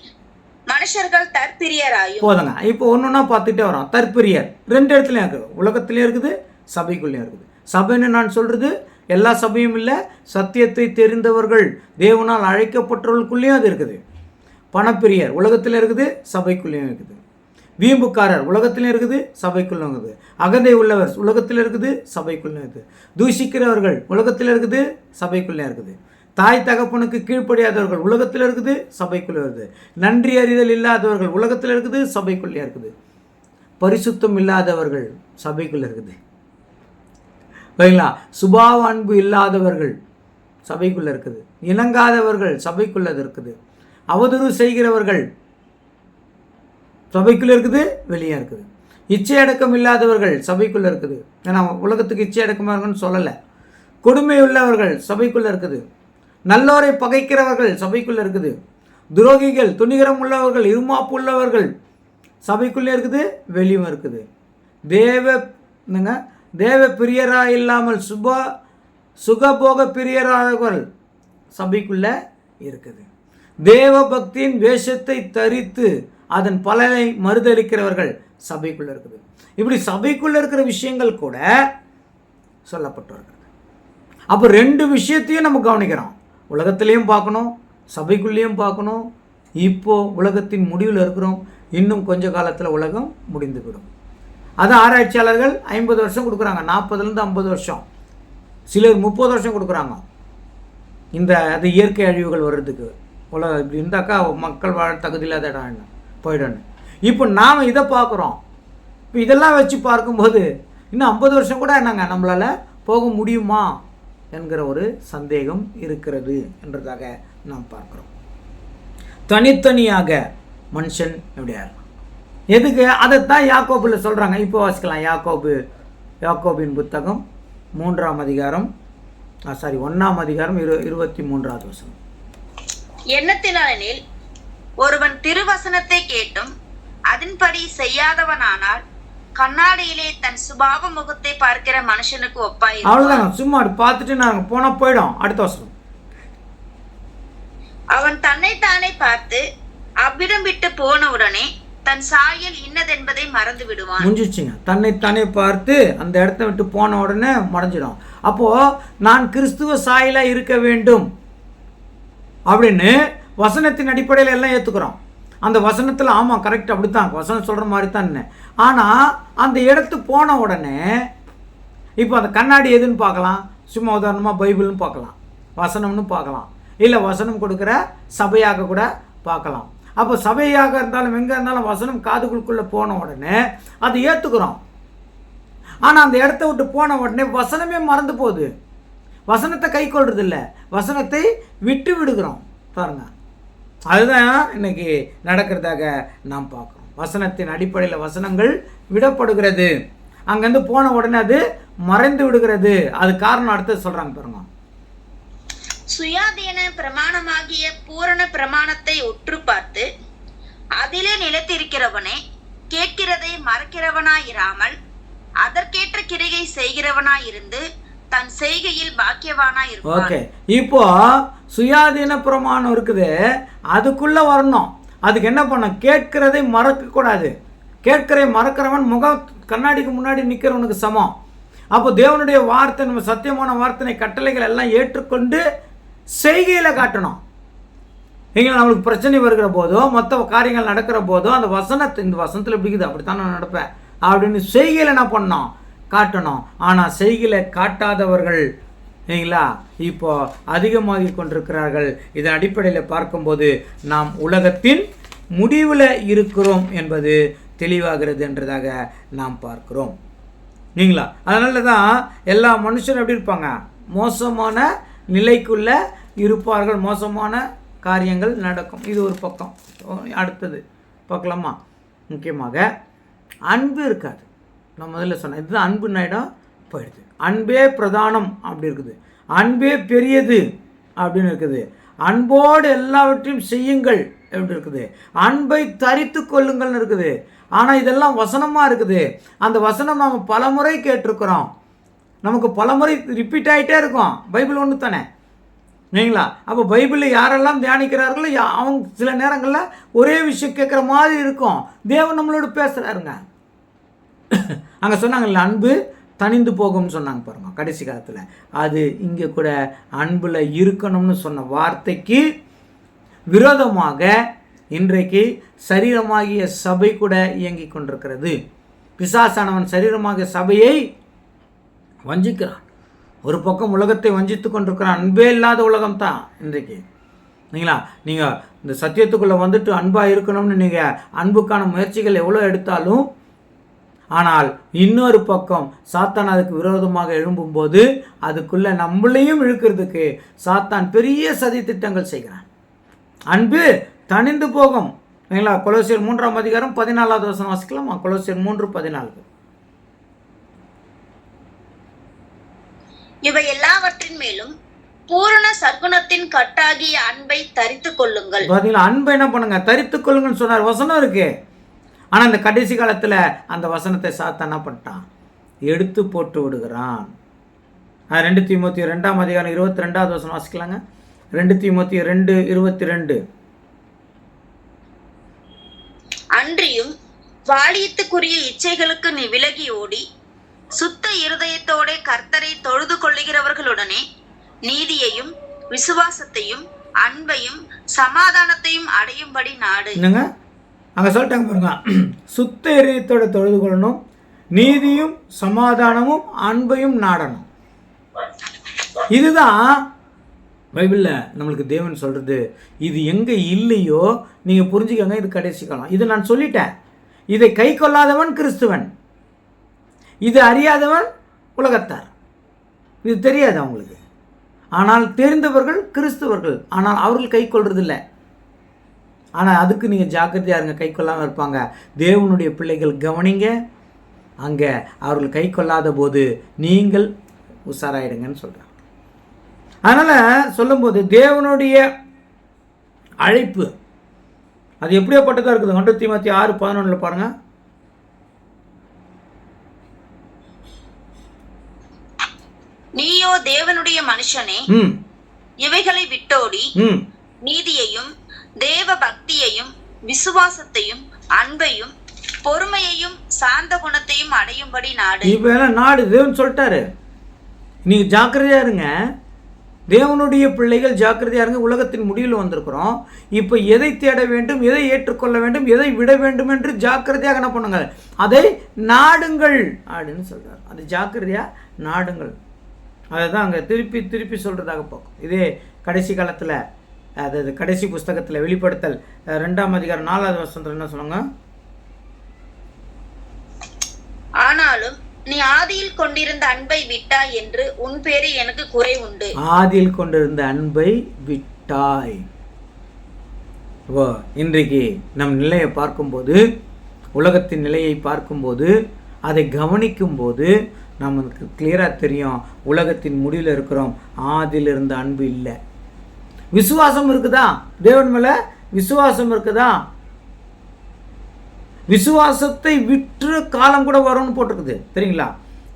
மனுஷர்கள் தற்பிரியராயும். போதுங்க, இப்போ ஒன்றுன்னா பார்த்துட்டே வரோம். தற்பிரியர் 2 இடத்துலையும் இருக்குது. உலகத்திலையும் இருக்குது, சபைக்குள்ளேயும் இருக்குது. சபைன்னு நான் சொல்கிறது எல்லா சபையும் இல்லை, சத்தியத்தை தெரிந்தவர்கள் தேவனால் அழைக்கப்பட்டவர்களுக்குள்ளேயும் அது இருக்குது. பணப்பிரியர் உலகத்தில் இருக்குது, சபைக்குள்ளேயும் இருக்குது. வீம்புக்காரர் உலகத்திலும் இருக்குது, சபைக்குள்ள இருக்குது. அகந்தை உள்ளவர் உலகத்தில் இருக்குது, சபைக்குள்ளே இருக்குது. தூஷிக்கிறவர்கள் உலகத்தில் இருக்குது, சபைக்குள்ளே இருக்குது. தாய் தகப்பனுக்கு கீழ்ப்படியாதவர்கள் உலகத்தில் இருக்குது, சபைக்குள்ளே இருக்குது. நன்றி அறிதல் இல்லாதவர்கள் உலகத்தில் இருக்குது, சபைக்குள்ளே இருக்குது. பரிசுத்தம் இல்லாதவர்கள் சபைக்குள்ளே இருக்குது. சரிங்களா? சுபாவ அன்பு இல்லாதவர்கள் சபைக்குள்ளே இருக்குது. இணங்காதவர்கள் சபைக்குள்ளே இருக்குது. அவதூறு செய்கிறவர்கள் சபைக்குள்ளே இருக்குது, வெளியே இருக்குது. இச்சை அடக்கம் இல்லாதவர்கள் சபைக்குள்ளே இருக்குது. ஏன்னா உலகத்துக்கு இச்சை அடக்கமாக இருக்குன்னு சொல்லலை. கொடுமை உள்ளவர்கள் சபைக்குள்ளே இருக்குது. நல்லோரை பகைக்கிறவர்கள் சபைக்குள்ளே இருக்குது. துரோகிகள், துணிகரம் உள்ளவர்கள், இருமாப்பு உள்ளவர்கள் சபைக்குள்ளே இருக்குது, வெளியும் இருக்குது. தேவ பிரியராக இல்லாமல் சுகபோக பிரியரானவர்கள் சபைக்குள்ளே இருக்குது. தேவ பக்தியின் வேஷத்தை தரித்து அதன் பலனை மறுதளிக்கிறவர்கள் சபைக்குள்ளே இருக்குது. இப்படி சபைக்குள்ளே இருக்கிற விஷயங்கள் கூட சொல்லப்பட்டு வருகிறது. அப்போ 2 விஷயத்தையும் நம்ம கவனிக்கிறோம். உலகத்திலையும் பார்க்கணும், சபைக்குள்ளேயும் பார்க்கணும். இப்போது உலகத்தின் முடிவில் இருக்கிறோம். இன்னும் கொஞ்ச காலத்தில் உலகம் முடிந்துவிடும். அது ஆராய்ச்சியாளர்கள் 50 வருஷம் கொடுக்குறாங்க, 40லேருந்து 50 வருஷம், சிலர் 30 வருஷம் கொடுக்குறாங்க. அது இயற்கை அழிவுகள் வர்றதுக்கு உலகம் இப்படி இருந்தாக்கா மக்கள் வாழ தகுதி இல்லாத இடம் போயிடணும். இப்போ நாம் இதை பார்க்குறோம். இப்போ இதெல்லாம் வச்சு பார்க்கும்போது இன்னும் 50 வருஷம் கூட நம்மளால் போக முடியுமா என்கிற ஒரு சந்தேகம் இருக்கிறது என்றதாக நாம் பார்க்குறோம். தனித்தனியாக மனுஷன் எப்படியா இருக்கும், எதுக்கு? அதைத்தான் யாக்கோபில் சொல்கிறாங்க. இப்போ வாசிக்கலாம். யாக்கோபின் புத்தகம் 1ஆம் அதிகாரம் 23வது வசனம். எண்ணத்தினாலெனில் ஒருவன் திருவசனத்தை கேட்டும் அதன்படி செய்யாதவனானால் கண்ணாடியிலே தன் சுபாவ முகத்தை பார்க்கிற மனுஷனுக்கு ஒப்பாயிருப்பான். அவ்வளவுதான். சும்மா பார்த்துட்டு நாங்கள் போனால் போயிடும். அடுத்த வசனம். அவன் தன்னைத்தானே பார்த்து அவ்விடம் விட்டு போன உடனே தன் சாயல் இன்னதென்பதை மறந்து விடுவான். முடிஞ்சிச்சுங்க. தன்னைத்தானே பார்த்து அந்த இடத்த விட்டு போன உடனே மறைஞ்சிடும். அப்போது நான் கிறிஸ்துவ சாயலாக இருக்க வேண்டும் அப்படின்னு வசனத்தின் அடிப்படையில் எல்லாம் ஏற்றுக்கிறோம். அந்த வசனத்தில் ஆமாம் கரெக்ட், அப்படித்தான் வசனம் சொல்கிற மாதிரி தான். ஆனால் அந்த இடத்து போன உடனே இப்போ அந்த கண்ணாடி எதுன்னு பார்க்கலாம். சும்மா உதாரணமாக பைபிள்னு பார்க்கலாம், வசனம்னு பார்க்கலாம், இல்லை வசனம் கொடுக்குற சபையாக கூட பார்க்கலாம். அப்போ சபையாக இருந்தாலும் எங்கே இருந்தாலும் வசனம் காதுகளுக்குள்ளே போன உடனே அதை ஏற்றுக்கிறோம். ஆனால் அந்த இடத்த விட்டு போன உடனே வசனமே மறந்து போகுது. வசனத்தை கை கொள்றது இல்லை, வசனத்தை விட்டு விடுகிறோம் பாருங்க. அதுதான் இன்னைக்கு நடக்கிறதாக நாம் பார்க்குறோம். வசனத்தின் அடிப்படையில் வசனங்கள் விடப்படுகிறது. அங்கேருந்து போன உடனே அது மறைந்து விடுகிறது. அது காரணம் அடுத்தது சொல்கிறாங்க பாருங்க. சுயாதீன பிரமாணமாகிய பூரண பிரமாணத்தை உற்று பார்த்து அதிலே நிலைத்திருக்கிறவனே கேட்கிறதை மறக்கிறவனாயிராமல் அதற்கேற்ற கிரியை செய்கிறவனாயிருந்து தன் செய்கையில் பாக்கியவானாய் இருப்பான். ஓகே, இப்போ சுயாதீன பிரமாணம் இருக்குது, அதுக்குள்ள வரணும். அதுக்கு என்ன பண்ண? கேட்கிறதை மறக்க கூடாது. கேட்கிற மறக்கிறவன் முகம் கண்ணாடிக்கு முன்னாடி நிற்கிறவனுக்கு சமம். அப்போ தேவனுடைய வார்த்தை, நம்ம சத்தியமான வார்த்தை கட்டளைகள் எல்லாம் ஏற்றுக்கொண்டு செய்கையில் காட்டணும். எங்கே நம்மளுக்கு பிரச்சனை வருகிற போதோ மற்ற காரியங்கள் நடக்கிற போதோ அந்த வசனத்தை, இந்த வசனத்தில் பிடிக்குது அப்படித்தான் நான் நடப்பேன் அப்படின்னு செய்கையில் என்ன பண்ணோம், காட்டணும். ஆனால் செய்கையில் காட்டாதவர்கள் இல்லைங்களா இப்போ அதிகமாகி கொண்டிருக்கிறார்கள். இதன் அடிப்படையில் பார்க்கும்போது நாம் உலகத்தின் முடிவில் இருக்கிறோம் என்பது தெளிவாகிறது என்றதாக நாம் பார்க்கிறோம் இல்லைங்களா. அதனால தான் எல்லா மனுஷரும் எப்படி இருப்பாங்க, மோசமான நிலைக்குள்ளே இருப்பார்கள், மோசமான காரியங்கள் நடக்கும். இது ஒரு பக்கம். அடுத்தது பார்க்கலாமா, முக்கியமாக அன்பு இருக்காது. நான் முதல்ல சொன்னேன், இதுதான் அன்பு இடம் போயிடுது. அன்பே பிரதானம் அப்படி இருக்குது, அன்பே பெரியது அப்படின்னு இருக்குது, அன்போடு எல்லாவற்றையும் செய்யுங்கள் எப்படி இருக்குது, அன்பை தரித்து கொள்ளுங்கள்னு இருக்குது. ஆனால் இதெல்லாம் வசனமாக இருக்குது. அந்த வசனம் நாம் பலமுறை கேட்டிருக்கிறோம், நமக்கு பலமுறை ரிப்பீட் ஆகிட்டே இருக்கும். பைபிள் ஒன்று தானே இல்லைங்களா. அப்போ பைபிளில் யாரெல்லாம் தியானிக்கிறார்களோ அவங்க சில நேரங்களில் ஒரே விஷயம் கேட்குற மாதிரி இருக்கும். தேவன் நம்மளோட பேசுகிறாருங்க. அங்கே சொன்னாங்கல்ல, அன்பு தனிந்து போகும்னு சொன்னாங்க பாருங்க கடைசி காலத்தில். அது இங்கே கூட அன்பில் இருக்கணும்னு சொன்ன வார்த்தைக்கு விரோதமாக இன்றைக்கு சரீரமாகிய சபை கூட இயங்கி கொண்டிருக்கிறது. பிசாசானவன் சரீரமாகிய சபையை வஞ்சிக்கிறான். ஒரு பக்கம் உலகத்தை வஞ்சித்து கொண்டிருக்கிறான். அன்பே இல்லாத உலகம் தான் இன்றைக்கு இல்லைங்களா. நீங்கள் இந்த சத்தியத்துக்குள்ளே வந்துட்டு அன்பாக இருக்கணும்னு நீங்கள் அன்புக்கான முயற்சிகள் எவ்வளோ எடுத்தாலும், ஆனால் இன்னொரு பக்கம் சாத்தான் அதுக்கு விரோதமாக எழும்பும்போது அதுக்குள்ளே நம்மளையும் இழுக்கிறதுக்கு சாத்தான் பெரிய சதி திட்டங்கள் செய்கிறான். அன்பு தனிந்து போகும் இல்லைங்களா. கொலோசியர் 3ஆம் அதிகாரம் 14வது வசனம் வாசிக்கலாமா. கொலோசியர் 3:14. இவை எல்லாவற்றின் மேலும் பூரண சற்குணத்தின் கட்டாகிய அன்பை தரித்துக் கொள்ளுங்கள். பார்த்தீங்களா, அன்பை என்ன பண்ணுங்க, தரித்துக் கொள்ளுங்கன்னு சொன்னார். வசனம் இருக்கு. ஆனால் இந்த கடைசி காலத்தில் அந்த வசனத்தை சாத்தான் என்ன பண்ணிட்டான், எடுத்து போட்டு விடுகிறான். 2 தீமோத்தேயு 2ஆம் அதிகாரம் 22வது வசனம் வாசிக்கலாங்க. 2 தீமோத்தேயு 2:22. அன்றியும் வாலியத்துக்குரிய இச்சைகளுக்கு நீ விலகி ஓடி சுத்த இருதயத்தோட கர்த்தரை தொழுது கொள்ளுகிறவர்களுடனே நீதியையும் விசுவாசத்தையும் அன்பையும் சமாதானத்தையும் அடையும்படி நாடு. என்னங்க அங்கே சொல்லிட்டாங்க பாருங்க, சுத்த இதயத்தோட தொழுது கொள்ளணும், நீதியும் சமாதானமும் அன்பையும் நாடணும். இதுதான் பைபிளில் நம்மளுக்கு தேவன் சொல்கிறது. இது எங்கே இல்லையோ நீங்கள் புரிஞ்சுக்கோங்க, இது கடைசி காலம். இது நான் சொல்லிட்டேன். இதை கை கொள்ளாதவன் கிறிஸ்துவன், இது அறியாதவன் உலகத்தார். இது தெரியாது அவங்களுக்கு. ஆனால் தெரிந்தவர்கள் கிறிஸ்துவர்கள், ஆனால் அவர்கள் கை கொள்றதில்லை. ஆனால் அதுக்கு நீங்கள் ஜாக்கிரதையாக இருங்க, கை கொள்ளாமல் இருப்பாங்க. தேவனுடைய பிள்ளைகள் கவனிங்க, அங்கே அவர்கள் கை கொள்ளாத போது நீங்கள் உஷாராயிடுங்கன்னு சொல்கிறாங்க. அதனால் சொல்லும்போது தேவனுடைய அழைப்பு அது எப்படியாப்பட்டதாக இருக்குது. 1 தீமோத்தேயு 6:11 பாருங்கள். நீயோ தேவனுடைய மனுஷனே, இவைகளை விட்டோடி நீதியையும் தேவ பக்தியையும் விசுவாசத்தையும் அன்பையும் பொறுமையையும் சாந்த குணத்தையும் அடையும்படி நாடு. இப்ப நாடு தேவன் சொல்லிட்டாரு, நீங்க ஜாக்கிரதையா இருங்க. தேவனுடைய பிள்ளைகள் ஜாக்கிரதையா இருங்க. உலகத்தின் முடிவில் வந்திருக்கிறோம். இப்போ எதை தேட வேண்டும், எதை ஏற்றுக்கொள்ள வேண்டும், எதை விட வேண்டும் என்று ஜாக்கிரதையாக என்ன பண்ணுங்க, அதை நாடுங்கள் அப்படின்னு சொல்றாரு. அது ஜாக்கிரதையா நாடுங்கள். அதை தான் அங்கே திருப்பி திருப்பி சொல்கிறதாக பார்க்கும். இதே கடைசி காலத்தில், அதாவது கடைசி புஸ்தகத்தில் வெளிப்படுத்தல் 2ஆம் அதிகாரம் 4வது வசனத்தில் என்ன சொன்னாங்க, ஆனாலும் நீ ஆதியில் கொண்டிருந்த அன்பை விட்டாய் என்று உன் பேரில் எனக்கு குறை உண்டு. ஆதியில் கொண்டிருந்த அன்பை விட்டாய். இன்றைக்கு நம் நிலையை பார்க்கும்போது, உலகத்தின் நிலையை பார்க்கும்போது, அதை கவனிக்கும்போது நமக்கு கிளியராக தெரியும், உலகத்தின் முடிவில் இருக்கிறோம். ஆதியில் இருந்த அன்பு இல்லை. விசுவாசம் இருக்குதா, தேவன் மேலே விசுவாசம் இருக்குதா, விசுவாசத்தை விற்று காலம் கூட வரும்னு போட்டிருக்குது தெரியுங்களா.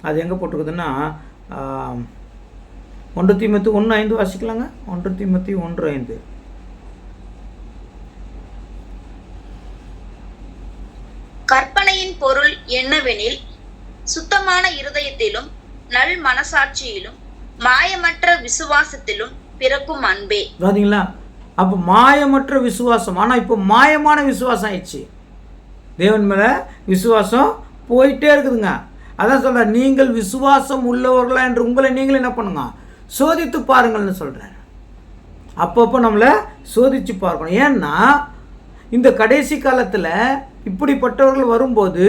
அது எங்கே போட்டிருக்குதுன்னா 1 தீமோத்தேயு 1:5 வாசிக்கலாங்க. 1 தீமோத்தேயு 1:5. கற்பனையின் பொருள் என்னவெனில், சுத்தமான இருதயத்திலும் நல் மனசாட்சியிலும் மாயமற்ற விசுவாசத்திலும் பிறக்கும் அன்பே. பாத்தீங்களா? அப்போ மாயமற்ற விசுவாசம். ஆனால் இப்போ மாயமான விசுவாசம் ஆயிடுச்சு. தேவன் மேலே விசுவாசம் போயிட்டே இருக்குதுங்க. அதான் சொல்ற, நீங்கள் விசுவாசம் உள்ளவர்களா என்று உங்களை நீங்களே என்ன பண்ணுங்க, சோதித்து பாருங்கள்னு சொல்கிறார். அப்பப்போ நம்மளை சோதித்து பார்க்கணும். ஏன்னா இந்த கடைசி காலத்தில் இப்படிப்பட்டவர்கள் வரும்போது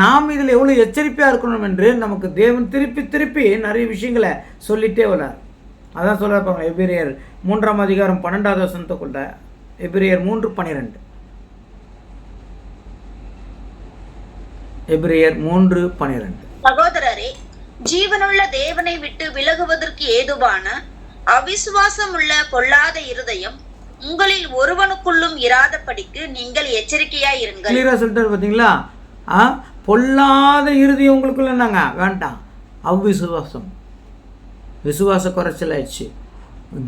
நாம் இதில் எவ்வளோ எச்சரிக்கையாக இருக்கணும் என்று நமக்கு தேவன் திருப்பி திருப்பி நிறைய விஷயங்களை சொல்லிகிட்டே வரார். அதான் சொல்ல எபிரேயர் 3ஆம் அதிகாரம் 12வது வசனத்துக்குள்ள, எபிரேயர் 3:12. எபிரேயர் 3:12. சகோதரரே, ஜீவனுள்ள தேவனை விட்டு விலகுவதற்கு ஏதுவான அவிசுவாசம் உள்ள பொல்லாத இருதயம் உங்களில் ஒருவனுக்குள்ளும் இராதபடிக்கு நீங்கள் எச்சரிக்கையாய் இருங்கள். கிளியரா சொல்லிட்டாரு பாத்தீங்களா? பொல்லாத இருதயம் உங்களுக்குள்ள என்னங்க வேண்டாம். அவ்விசுவாசம், விசுவாச குறைச்சல் ஆயிடுச்சு.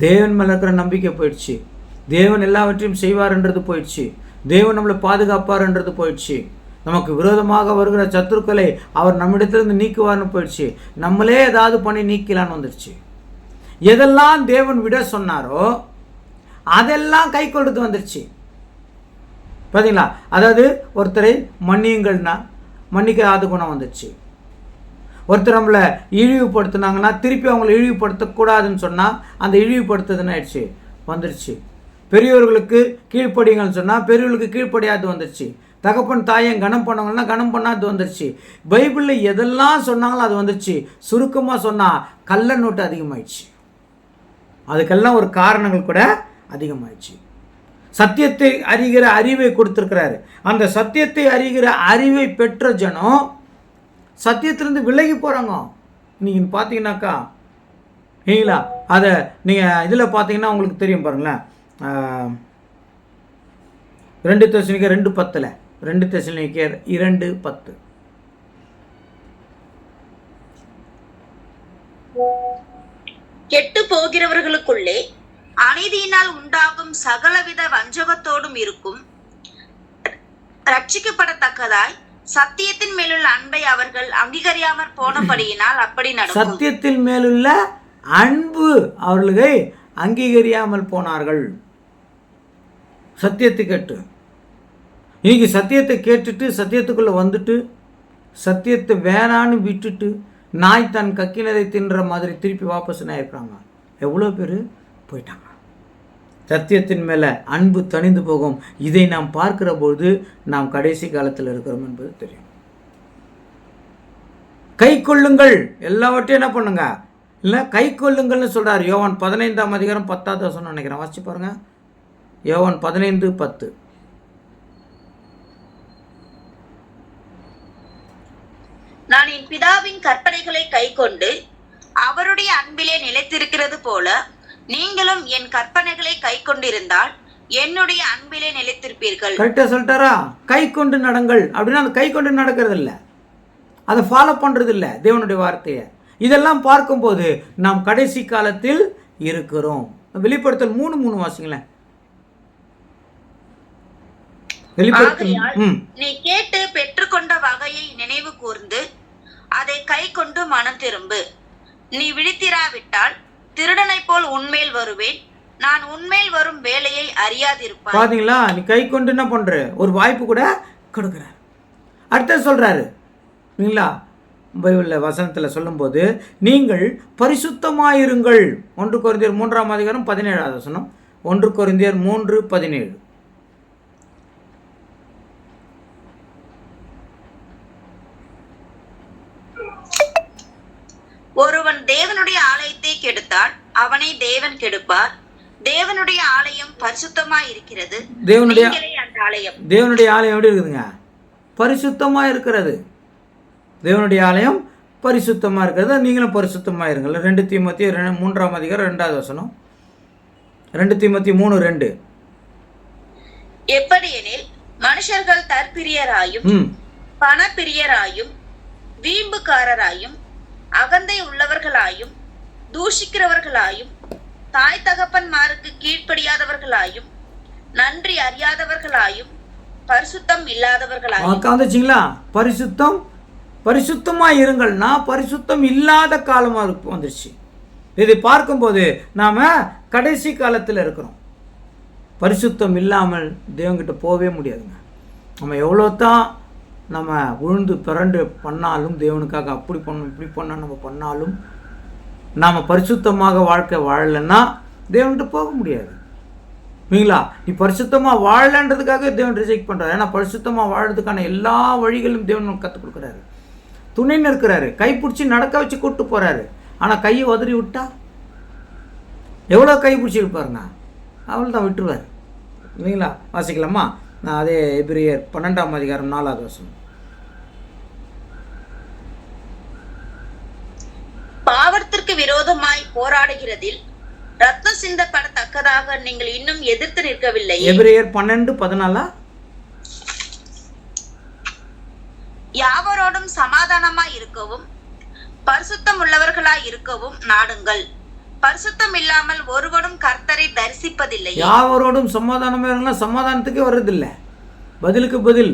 தேவன் மேல இருக்கிற நம்பிக்கை போயிடுச்சு. தேவன் எல்லாவற்றையும் செய்வார்ன்றது போயிடுச்சு. தேவன் நம்மளை பாதுகாப்பார்ன்றது போயிடுச்சு. நமக்கு விரோதமாக வருகிற சத்துருக்களை அவர் நம்மிடத்திலிருந்து நீக்குவார்னு போயிடுச்சு. நம்மளே ஏதாவது பண்ணி நீக்கலான்னு வந்துடுச்சு. எதெல்லாம் தேவன் விட சொன்னாரோ அதெல்லாம் கை கொண்டு வந்துடுச்சு. பார்த்தீங்களா? அதாவது ஒருத்தரை மன்னியுங்கள்னா மன்னிக்காத குணம் வந்துடுச்சு. ஒருத்தர் நம்மளை இழிவுபடுத்தினாங்கன்னா திருப்பி அவங்களை இழிவுபடுத்தக்கூடாதுன்னு சொன்னால் அந்த இழிவுபடுத்துதுன்னு ஆயிடுச்சு, வந்துடுச்சு. பெரியவர்களுக்கு கீழ்ப்படிங்கன்னு சொன்னால் பெரியவர்களுக்கு கீழ்ப்படியாது வந்துடுச்சு. தகப்பன் தாயம் கனம் பண்ணவங்கன்னா கனம் பண்ணாது வந்துடுச்சு. பைபிளில் எதெல்லாம் சொன்னாங்களோ அது வந்துடுச்சு. சுருக்கமாக சொன்னால் கள்ள நோட்டு அதிகமாயிடுச்சு. அதுக்கெல்லாம் ஒரு காரணங்கள் கூட அதிகமாயிடுச்சு. சத்தியத்தை அறிகிற அறிவை கொடுத்துருக்கிறாரு. அந்த சத்தியத்தை அறிகிற அறிவை பெற்ற ஜனம் சத்தியத்திலிருந்து விலகி போகிறாங்க. நீங்கள் பார்த்தீங்கன்னாக்கா இல்லைங்களா, அதை நீங்கள் இதில் பார்த்தீங்கன்னா உங்களுக்கு தெரியும் பாருங்களேன். 2 தெசலோனிக்கேயர் 2:10, 2 தெசலோனிக்கேயர் 2:10. கெட்டு போகிறவர்களுக்குள்ளே அநீதியினால் உண்டாகும் சகலவித வஞ்சகத்தோடும் இருக்கும் ரட்சிக்கப்படத்தக்கதாய் சத்தியத்தின் மேலுள்ள அன்பை அவர்கள் அங்கீகரியாமற் போனபடியினால் அப்படி நடக்கும். சத்தியத்தின் மேலுள்ள அன்பு அவர்களை அங்கீகரியாமல் போனார்கள். சத்தியத்தை கேட்டு இன்னைக்கு சத்தியத்தை கேட்டுட்டு சத்தியத்துக்குள்ளே வந்துட்டு சத்தியத்தை வேணான்னு விட்டுட்டு நாய் தன் கக்கினதை தின்ற மாதிரி திருப்பி வாபஸ்னா இருக்கிறாங்க. எவ்வளோ பேர் போயிட்டாங்க. சத்தியத்தின் மேலே அன்பு தணிந்து போகும். இதை நாம் பார்க்கிற பொழுது நாம் கடைசி காலத்தில் இருக்கிறோம் என்பது தெரியும். கை கொள்ளுங்கள், எல்லாவற்றையும் என்ன பண்ணுங்க, இல்லை கை கொள்ளுங்கள்னு சொல்கிறார். யோவான் 15ஆம் அதிகாரம் 10வது வசனம் நினைக்கிறேன், வாசிச்சு பாருங்க. யோவான் 15:10. நான் என் பிதாவின் கற்பனைகளை கை கொண்டு அவருடைய அன்பிலே நிலைத்திருக்கிறது போல நீங்களும் என் கற்பனைகளை கை கொண்டிருந்தால் என்னுடைய அன்பிலே நிலைத்திருப்பீர்கள். கரெக்டா சொல்லிட்டாரா? கை கொண்டு நடங்கள் அப்படின்னா அந்த கை கொண்டு நடக்கிறது இல்லை, அதை ஃபாலோ பண்றது இல்லை தேவனுடைய வார்த்தையை. இதெல்லாம் பார்க்கும்போது நாம் கடைசி காலத்தில் இருக்கிறோம். வெளிப்படுத்தல் 3:3 வாசிங்களேன். நீ கேட்டு பெற்றுக்கொண்ட வகையை நினைவு கூர்ந்து அதை கை கொண்டு மனம் திரும்பு. நீ விழித்திராவிட்டால் திருடனை போல் உன்மேல் வருவேன், நான் உன்மேல் வரும் வேலையை அறியாதிருப்பாய். பாத்தீங்களா? நீ கை கொண்டு என்ன பண்ற, ஒரு வாய்ப்பு கூட கொடுக்குறாரு. அடுத்த சொல்றாரு இல்லைங்களா, பைபிளில் வசனத்தில் சொல்லும்போது நீங்கள் பரிசுத்தமாயிருங்கள். 1 கொரிந்தியர் 3ஆம் அதிகாரம் 17வது வசனம். 1 கொரிந்தியர் 3:17. ஒருவன் தேவனுடைய ஆலயத்தை கெடுத்தால் அவனை தேவன் கெடுப்பார். தேவனுடைய ஆலயம் பரிசுத்தமா இருக்கிறது. தேவனுடைய ஆலயம் எப்படி இருக்குதுங்க? பரிசுத்தமா இருக்கிறது. தேவனுடைய ஆலயம் பரிசுத்தமா இருக்கிறது. நீங்களும் பரிசுத்தமா இருங்கள். 2 தீமோத்தேயு 3ஆம் அதிகாரம் 2வது வசனம். 2 தீமோத்தேயு 3:2. எப்படியெனில் மனுஷர்கள் தற்பிரியராயும் பணப்பிரியராயும் வீம்புக்காரராயும் அகந்தை உள்ளவர்களாயும் தூஷிக்கிறவர்களாயும் தாய் தகப்பன்மாருக்கு கீழ்ப்படியாதவர்களாயும் நன்றி அறியாதவர்களாயும் பரிசுத்தம் இல்லாதவர்களாகி. வந்துச்சிங்களா? பரிசுத்தமாக இருங்கள்னா பரிசுத்தம் இல்லாத காலமாக வந்துருச்சு. இதை பார்க்கும்போது நாம் கடைசி காலத்தில் இருக்கிறோம். பரிசுத்தம் இல்லாமல் தேவன்கிட்ட போகவே முடியாதுங்க. நம்ம எவ்வளோ தான் நம்ம விழுந்து பிறண்டு பண்ணாலும், தேவனுக்காக அப்படி பண்ணணும் இப்படி பண்ண நம்ம பண்ணாலும், நாம் பரிசுத்தமாக வாழ்க்கை வாழலைன்னா தேவன்கிட்ட போக முடியாது. இல்லைங்களா? நீ பரிசுத்தமாக வாழலன்றதுக்காக தேவன் ரிஜெக்ட் பண்ணுறாரு. ஏன்னா பரிசுத்தமாக வாழறதுக்கான எல்லா வழிகளும் தேவன் நமக்கு கற்றுக் கொடுக்குறாரு. துணைன்னு இருக்கிறாரு, கைப்பிடிச்சி நடக்க வச்சு கூப்பிட்டு போகிறாரு. ஆனால் கையை உதறி விட்டா எவ்வளோ கை பிடிச்சிருப்பாருங்க, அவள் தான் விட்டுருவார். இல்லைங்களா? வாசிக்கலாமா? நான் அதே எபிரியர் 12ஆம் அதிகாரம் 4வது வசனம். பாவத்திற்கு விரோதமாய் போராடுகிறதில் ரத்தம் சிந்தப்படத்தக்கதாக நீங்கள் இன்னும் எதிர்த்து நிற்கவில்லை. எபிரியர் 12:14. யாவரோடும் சமாதானமாய் இருக்கவும் பரிசுத்தம் உள்ளவர்களாய் இருக்கவும் நாடுங்கள். பரிசுத்தம் இல்லாமல் ஒருவரும் கர்த்தரை தரிசிப்பதில்லை. யாவரோடும் சமாதானமாக இருந்தால் சமாதானத்துக்கே வர்றதில்லை, பதிலுக்கு பதில்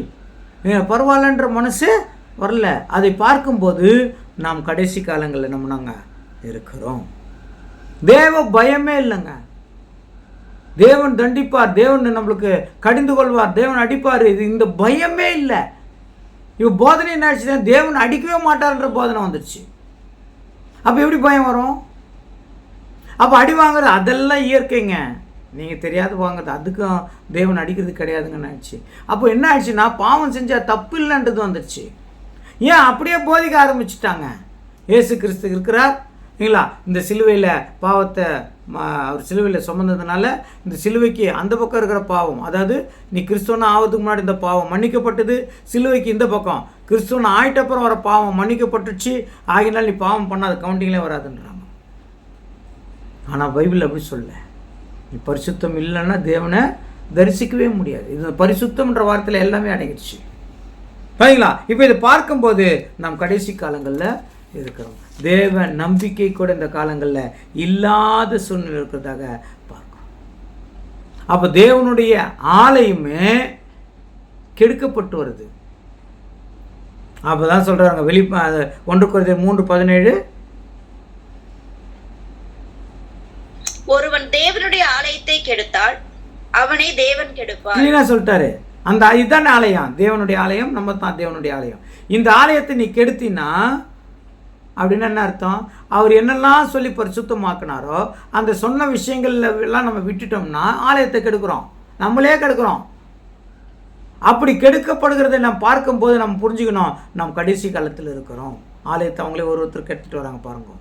பரவாயில்லன்ற மனசு வரல. அதை பார்க்கும்போது நாம் கடைசி காலங்களில் நாங்கள் இருக்கிறோம். தேவ பயமே இல்லைங்க. தேவன் தண்டிப்பார், தேவன் நம்மளுக்கு கடிந்து கொள்வார், தேவன் அடிப்பார், இது இந்த பயமே இல்லை. இவ போதனை என்ன ஆச்சுன்னா தேவன் அடிக்கவே மாட்டார்ன்ற போதனை வந்துடுச்சு. அப்போ எப்படி பயம் வரும்? அப்போ அடி வாங்குறது அதெல்லாம் இயற்கைங்க, நீங்கள் தெரியாது வாங்குறது, அதுக்கும் தேவன் அடிக்கிறது கிடையாதுங்கன்னு ஆயிடுச்சு. அப்போ என்ன ஆயிடுச்சுன்னா பாவம் செஞ்சால் தப்பு இல்லைன்றது வந்துடுச்சு. ஏன் அப்படியே போதிக்க ஆரம்பிச்சுட்டாங்க. இயேசு கிறிஸ்து இருக்கிறார் இல்லைங்களா? இந்த சிலுவையில் பாவத்தை அவர் சிலுவையில் சுமந்ததுனால இந்த சிலுவைக்கு அந்த பக்கம் இருக்கிற பாவம், அதாவது நீ கிறிஸ்துவனை ஆவதுக்கு முன்னாடி இந்த பாவம் மன்னிக்கப்பட்டது, சிலுவைக்கு இந்த பக்கம் கிறிஸ்துவனை ஆயிட்டப்புறம் வர பாவம் மன்னிக்கப்பட்டுச்சு, ஆகினால் நீ பாவம் பண்ணாத கவுண்டிங்லேயே வராதுன்றாங்க. ஆனால் பைபிள் அப்படி சொல்ல, நீ பரிசுத்தம் இல்லைன்னா தேவனை தரிசிக்கவே முடியாது. இது பரிசுத்தம்ன்ற வார்த்தையில் எல்லாமே அடங்கிடுச்சு. சரிங்களா? இப்போ இதை பார்க்கும்போது நாம் கடைசி காலங்களில் இருக்கிறோம். தேவ நம்பிக்கை கூட இந்த காலங்களில் இல்லாத சூழ்நிலை இருக்கிறதாக பார்க்கிறோம். அப்போ தேவனுடைய ஆலயமே கெடுக்கப்பட்டு வருது. அப்போதான் சொல்றாங்க 1 கொரிந்தியர் 3:17, ஒருவன் தேவனுடைய ஆலயத்தை கெடுத்தால் அவனை தேவன் கெடுப்பார். என்ன சொல்லிட்டாரு? அந்த இதுதான் ஆலயம், தேவனுடைய ஆலயம், நம்ம தான் தேவனுடைய ஆலயம். இந்த ஆலயத்தை நீ கெடுத்தினா அப்படின்னு என்ன அர்த்தம்? அவர் என்னெல்லாம் சொல்லி பரிசுத்தமாக்குனாரோ அந்த சொன்ன விஷயங்கள்ல எல்லாம் நம்ம விட்டுட்டோம்னா ஆலயத்தை கெடுக்கிறோம், நம்மளே கெடுக்கிறோம். அப்படி கெடுக்கப்படுகிறதை நாம் பார்க்கும்போது நம்ம புரிஞ்சுக்கணும், நாம் கடைசி காலத்தில் இருக்கிறோம். ஆலயத்தை அவங்களே ஒருத்தர் கெடுத்துட்டு வராங்க பாருங்க.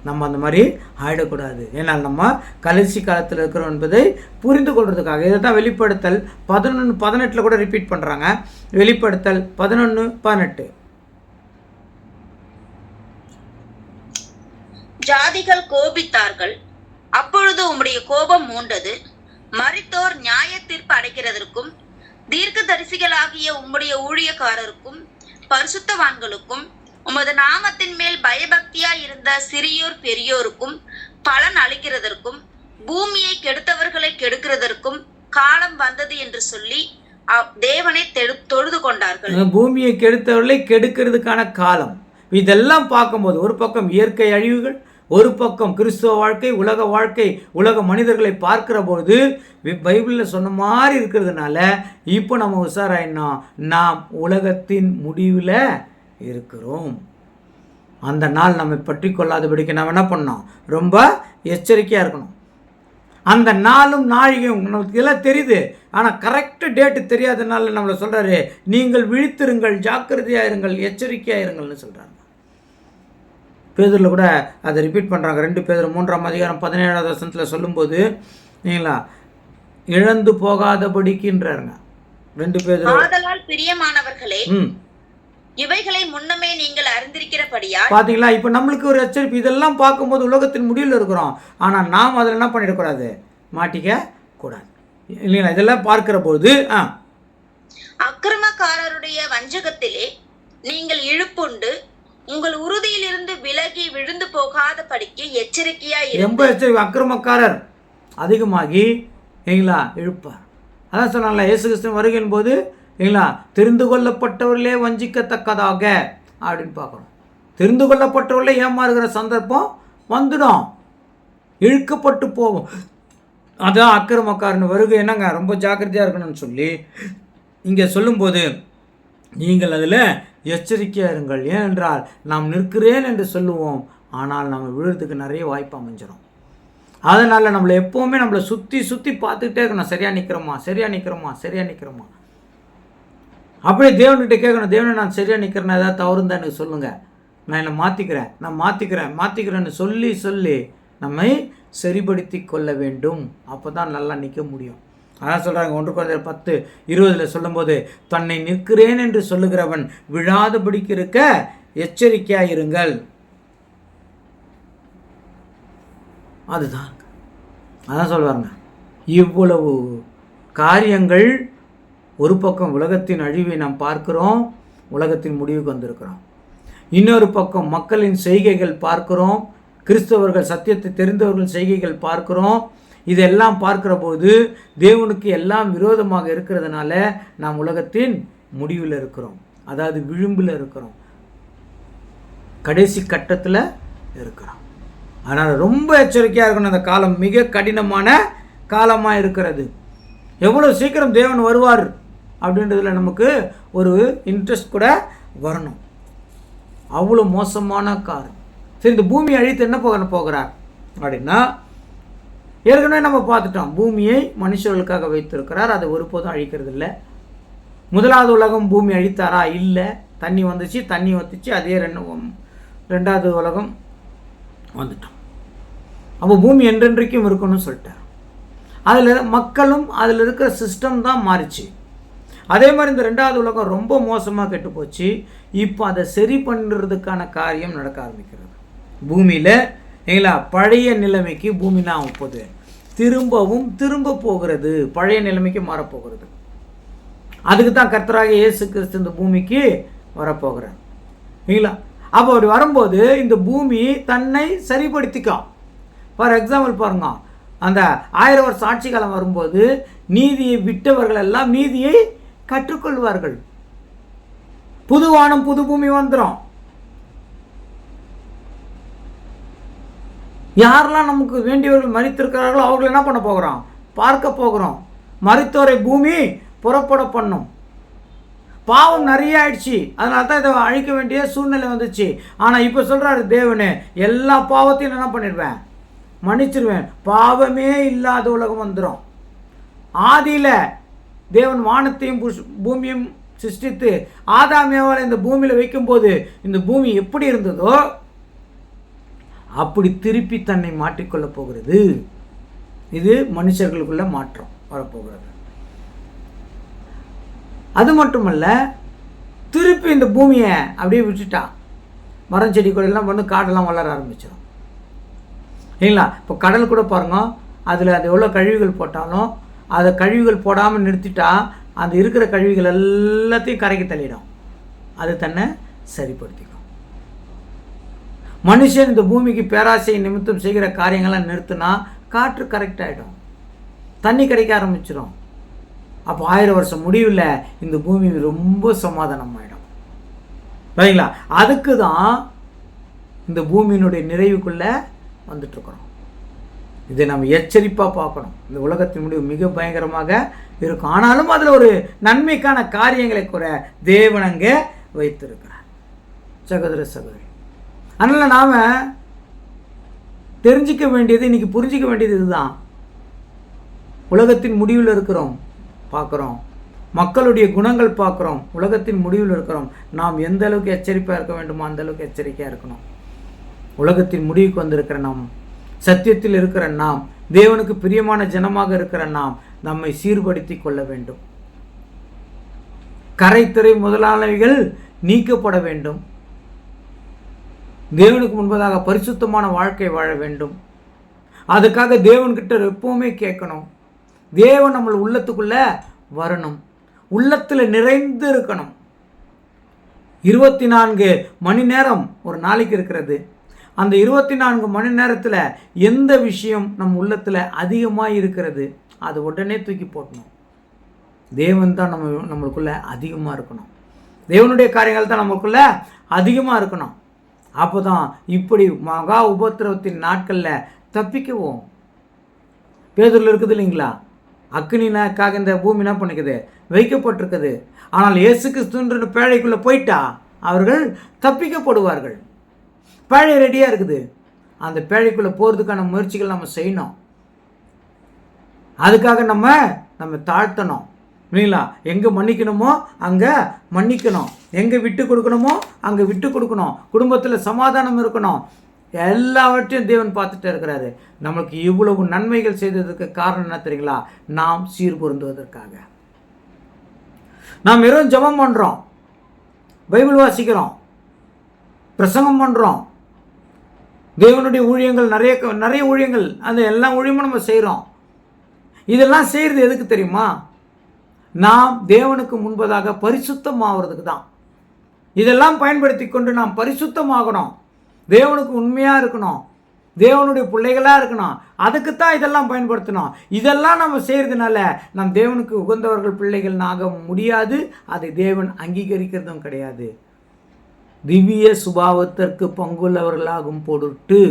நம்ம அந்த மாதிரி ஆயிடக்கூடாது. ஏன்னால் நம்ம கடைசி காலத்தில் இருக்கிறோம் என்பதை புரிந்து கொள்றதுக்காக. இதை தான் வெளிப்படுத்தல் 11:18 கூட ரிப்பீட் பண்ணுறாங்க. வெளிப்படுத்தல் 11:18. ஜாதிகள் கோபித்தார்கள், அப்பொழுது உம்முடைய கோபம் மூண்டது. மரித்தோர் நியாய தீர்ப்பு அடைக்கிறதற்கும் தீர்க்க தரிசிகளாகிய உம்முடைய ஊழியக்காரருக்கும் பரிசுத்தவான்களுக்கும் உமது நாமத்தின் மேல் பயபக்தியா இருந்த சிறியோர் பெரியோருக்கும் பலன் அளிக்கிறதற்கும் பூமியை கெடுத்தவர்களை கெடுக்கிறதற்கும் காலம் வந்தது என்று சொல்லி தேவனை தொழுது கொண்டார்கள். பூமியை கெடுத்தவர்களை கெடுக்கிறதுக்கான காலம். இதெல்லாம் பார்க்கும்போது ஒரு பக்கம் இயற்கை அழிவுகள், ஒரு பக்கம் கிறிஸ்துவ வாழ்க்கை, உலக வாழ்க்கை, உலக மனிதர்களை பார்க்கிற பொழுது பைபிளில் சொன்ன மாதிரி இருக்கிறதுனால இப்போ நம்ம உஷாராயினோம், நாம் உலகத்தின் முடிவில் இருக்கிறோம். அந்த நாள் நம்மை பற்றி கொள்ளாதபடிக்கு நாம் என்ன பண்ணோம்? ரொம்ப எச்சரிக்கையாக இருக்கணும். அந்த நாளும் நாழிகையும் நமக்கு இதெல்லாம் தெரியுது, ஆனால் கரெக்டு டேட்டு தெரியாதனால நம்மளை சொல்கிறாரு, நீங்கள் விழித்திருங்கள், ஜாக்கிரதையாக இருங்கள், எச்சரிக்கையாக இருங்கள்னு சொல்கிறாங்க. பேதுருல கூட அதை ரிப்பீட் பண்ணுறாங்க. 2 பேதுரு 3:17 வசனத்தில் சொல்லும்போது நீங்களா இழந்து போகாதபடிக்குன்றாருங்க. 2 பேதுரு. ஆதலால் பிரியமானவர்களே, இவைகளை முன்னமே நீங்கள் அறிந்திருக்கிறபடியா. பாத்தீங்களா? இப்போ நம்மளுக்கு ஒரு எச்சரிப்பு. இதெல்லாம் பார்க்கும்போது உலகத்தின் முடிவில் இருக்கிறோம், ஆனால் நாம் அதில் என்ன பண்ணிடக்கூடாது? மாட்டிக்க கூடாது இல்லைங்களா? இதெல்லாம் பார்க்கிற போது அக்கிரமக்காரருடைய வஞ்சகத்திலே நீங்கள் இழுப்புண்டு உங்கள் உறுதியிலிருந்து விலகி விழுந்து போகாத படிக்கு எச்சரிக்கையா ரொம்ப எச்சரிக்கை. அக்கிரமக்காரர் அதிகமாகி இல்லைங்களா இழுப்பார். அதான் சொன்னாங்களா, இயேசு கிறிஸ்து வருகின் போது இல்லைங்களா? தெரிந்து கொள்ளப்பட்டவர்களே வஞ்சிக்கத்தக்கதாக அப்படின்னு பார்க்குறோம். தெரிந்து கொள்ளப்பட்டவர்களே ஏமாறுகிற சந்தர்ப்பம் வந்துடும், இழுக்கப்பட்டு போகும். அதான் அக்கிரமக்காரன் வருகை என்னங்க, ரொம்ப ஜாக்கிரதையாக இருக்கணும்னு சொல்லி இங்கே சொல்லும்போது நீங்கள் அதில் எச்சரிக்கையாக இருங்கள். ஏனென்றால் நாம் நிற்கிறேன் என்று சொல்லுவோம், ஆனால் நம்ம விழுறதுக்கு நிறைய வாய்ப்பு அமைஞ்சிடும். அதனால் நம்மளை எப்போவுமே நம்மளை சுற்றி பார்த்துக்கிட்டே இருக்கணும். சரியாக நிற்கிறோமா. அப்படியே தேவன்கிட்ட கேட்கணும், தேவனை நான் சரியாக நிற்கிறேன்னா ஏதாவது தவறுந்தா எனக்கு சொல்லுங்கள், நான் என்னை மாற்றிக்கிறேன்னு சொல்லி நம்மை சரிப்படுத்தி கொள்ள வேண்டும். அப்போ தான் நல்லா நிற்க முடியும். அதான் சொல்கிறாங்க 1 Corinthians 10:20 சொல்லும்போது, தன்னை நிற்கிறேன் என்று சொல்லுகிறவன் விழாதபடிக்கு இருக்க எச்சரிக்கையாக இருங்கள். அதுதான் அதான் சொல்வாருங்க. இவ்வளவு காரியங்கள், ஒரு பக்கம் உலகத்தின் அழிவை நாம் பார்க்கிறோம், உலகத்தின் முடிவுக்கு வந்திருக்கிறோம். இன்னொரு பக்கம் மக்களின் செய்கைகள் பார்க்கிறோம், கிறிஸ்தவர்கள் சத்தியத்தை தெரிந்தவர்கள் செய்கைகள் பார்க்கிறோம். இதெல்லாம் பார்க்கிற போது தேவனுக்கு எல்லாம் விரோதமாக இருக்கிறதுனால நாம் உலகத்தின் முடிவில் இருக்கிறோம், அதாவது விளிம்பில் இருக்கிறோம், கடைசி கட்டத்தில் இருக்கிறோம். அதனால் ரொம்ப எச்சரிக்கையாக இருக்கணும். அந்த காலம் மிக கடினமான காலமாக இருக்கிறது. எவ்வளோ சீக்கிரம் தேவன் வருவார் அப்படின்றதுல நமக்கு ஒரு இன்ட்ரெஸ்ட் கூட வரணும். அவ்வளோ மோசமான காலம். சரி, இந்த பூமியை அழித்து என்ன போகிறார் அப்படின்னா, ஏற்கனவே நம்ம பார்த்துட்டோம், பூமியை மனுஷர்களுக்காக வைத்திருக்கிறார், அதை ஒருபோதும் அழிக்கிறது இல்லை. முதலாவது உலகம் பூமி அழித்தாரா? இல்லை. தண்ணி வந்துச்சு, அதே ரெண்டாவது உலகம் வந்துட்டோம். அப்போ பூமி என்றென்றைக்கும் இருக்கணும்னு சொல்லிட்டார். அதில் மக்களும் அதில் இருக்கிற சிஸ்டம் தான் மாறிச்சு. அதே மாதிரி இந்த ரெண்டாவது உலகம் ரொம்ப மோசமாக கெட்டு போச்சு. இப்போ அதை சரி பண்ணுறதுக்கான காரியம் நடக்க ஆரம்பிக்கிறது பூமியில். இல்லைங்களா? பழைய நிலைமைக்கு பூமி நான் இப்போது திரும்ப போகிறது, பழைய நிலைமைக்கு மாறப்போகிறது. அதுக்கு தான் கர்த்தராக இயேசு கிறிஸ்து இந்த பூமிக்கு வரப்போகிறார். இல்லைங்களா? அப்போ அப்படி வரும்போது இந்த பூமி தன்னை சரிப்படுத்திக்கும். ஃபார் எக்ஸாம்பிள் பாருங்க, அந்த 1000 வருஷ ஆட்சி காலம் வரும்போது நீதியை விட்டவர்கள் எல்லாம் நீதியை கற்றுக்கொள்வார்கள். புது வானம் புது பூமி வந்துடும். யாரெல்லாம் நமக்கு வேண்டியவர்கள் மரித்திருக்கிறார்களோ அவர்கள் என்ன பண்ண போகிறோம்? பார்க்க போகிறோம். மரித்தோரை பூமி புறப்பட பண்ணும். பாவம் நிறைய ஆயிடுச்சு, அதனால தான் இதை அழிக்க வேண்டிய சூழ்நிலை வந்துச்சு. ஆனால் இப்போ சொல்கிறாரு தேவனே, எல்லா பாவத்தையும் என்ன பண்ணிடுவேன்? மன்னிச்சிருவேன். பாவமே இல்லாத உலகம் வந்துடும். ஆதியில் தேவன் வானத்தையும் பூமியும் சிருஷ்டித்து ஆதாம் ஏவாளை இந்த பூமியில் வைக்கும்போது இந்த பூமி எப்படி இருந்ததோ அப்படி திருப்பி தன்னை மாற்றிக்கொள்ள போகிறது. இது மனுஷர்களுக்குள்ள மாற்றம் வரப்போகிறது. அது மட்டுமல்ல, திருப்பி இந்த பூமியை அப்படியே விட்டுட்டா மரம் செடி கொடியெல்லாம் வந்து காடெல்லாம் வளர ஆரம்பிச்சிடும். இல்லைங்களா? இப்போ கடல் கூட பாருங்க, அதில் அது எவ்வளோ கழிவுகள் போட்டாலும் அதை கழிவுகள் போடாமல் நிறுத்திட்டா அந்த இருக்கிற கழிவுகள் எல்லாத்தையும் கரைக்கு தள்ளிடும். அது தன்னை சரிப்படுத்திக்கும். மனுஷன் இந்த பூமிக்கு பேராசை நிமித்தம் செய்கிற காரியங்கள்லாம் நிறுத்தினா காற்று கரெக்ட் ஆகிடும், தண்ணி கிடைக்க ஆரம்பிச்சிடும். அப்போ 1000 வருஷம் முடிவில் இந்த பூமி ரொம்ப சமாதானம் ஆகிடும். சரிங்களா? அதுக்கு தான் இந்த பூமியினுடைய நிறைவுக்குள்ளே வந்துட்டுருக்குறோம். இதை நம்ம எச்சரிப்பாக பார்க்கணும். இந்த உலகத்தின் முடிவு மிக பயங்கரமாக இருக்கும். ஆனாலும் அதில் ஒரு நன்மைக்கான காரியங்களை கூட தேவன் அங்கே வைத்திருக்கிறார். சகோதர சகோதரி, அதனால் நாம் தெரிஞ்சிக்க வேண்டியது, இன்றைக்கி புரிஞ்சிக்க வேண்டியது இதுதான். உலகத்தின் முடிவில் இருக்கிறோம், பார்க்குறோம். மக்களுடைய குணங்கள் பார்க்குறோம், உலகத்தின் முடிவில் இருக்கிறோம். நாம் எந்த அளவுக்கு எச்சரிப்பாக இருக்க வேண்டுமோ அந்த அளவுக்கு எச்சரிக்கையாக இருக்கணும். உலகத்தின் முடிவுக்கு வந்திருக்கிற நாம், சத்தியத்தில் இருக்கிற நாம், தேவனுக்கு பிரியமான ஜனமாக இருக்கிற நாம் நம்மை சீர்படுத்தி கொள்ள வேண்டும். கரைத்திரை முதலானவைகள் நீக்கப்பட வேண்டும். தேவனுக்கு முன்பதாக பரிசுத்தமான வாழ்க்கை வாழ வேண்டும். அதுக்காக தேவன்கிட்ட எப்பவுமே கேட்கணும். தேவன் நம்ம உள்ளத்துக்குள்ள வரணும், உள்ளத்தில் நிறைந்து இருக்கணும். 24 மணி நேரம் ஒரு நாளைக்கு இருக்கிறது. அந்த 24 மணி நேரத்தில் எந்த விஷயம் நம் உள்ளத்தில் அதிகமாக இருக்கிறது அதை உடனே தூக்கி போட்டணும். தேவன் தான் நம்மளுக்குள்ள அதிகமாக இருக்கணும். தேவனுடைய காரியங்கள் தான் நம்மளுக்குள்ள அதிகமாக இருக்கணும். அப்போ தான் இப்படி மகா உபத்திரவத்தின் நாட்களில் தப்பிக்குவோம். பேதுருல இருக்குது இல்லைங்களா, அக்னினாக்காக இந்த பூமி என்ன பண்ணிக்குது, வைக்கப்பட்டிருக்குது. ஆனால் இயேசு கிறிஸ்துன்ற பேழைக்குள்ளே போயிட்டா அவர்கள் தப்பிக்கப்படுவார்கள். பேழை ரெடியாக இருக்குது. அந்த பேழைக்குள்ளே போகிறதுக்கான முயற்சிகள் நம்ம செய்யணும். அதுக்காக நம்ம தாழ்த்தணும் இல்லைங்களா. எங்கே மன்னிக்கணுமோ அங்கே மன்னிக்கணும், எங்கே விட்டு கொடுக்கணுமோ அங்கே விட்டு கொடுக்கணும். குடும்பத்தில் சமாதானம் இருக்கணும். எல்லாவற்றையும் தேவன் பார்த்துட்டு இருக்கிறாரு. நம்மளுக்கு இவ்வளவு நன்மைகள் செய்ததுக்கு காரணம் என்ன தெரியுங்களா? நாம் சீர்பொருந்துவதற்காக. நாம் வெறும் ஜெபம் பண்ணுறோம், பைபிள் வாசிக்கிறோம், பிரசங்கம் பண்ணுறோம், தேவனுடைய ஊழியங்கள் நிறைய ஊழியங்கள், அந்த எல்லா ஊழியமும் நம்ம செய்கிறோம். இதெல்லாம் செய்கிறது எதுக்கு தெரியுமா? நாம் தேவனுக்கு முன்பதாக பரிசுத்தமாகிறதுக்கு தான். இதெல்லாம் பயன்படுத்தி கொண்டு நாம் பரிசுத்தமாகணும், தேவனுக்கு உண்மையாக இருக்கணும், தேவனுடைய பிள்ளைகளாக இருக்கணும். அதுக்குத்தான் இதெல்லாம் பயன்படுத்தணும். இதெல்லாம் நம்ம செய்கிறதுனால நம் தேவனுக்கு உகந்தவர்கள் பிள்ளைகள் ஆக முடியாது. அதை தேவன் அங்கீகரிக்கிறதும் கிடையாது. திவ்ய சுபாவத்திற்கு பங்குள்ளவர்களாகும் பொருட்டு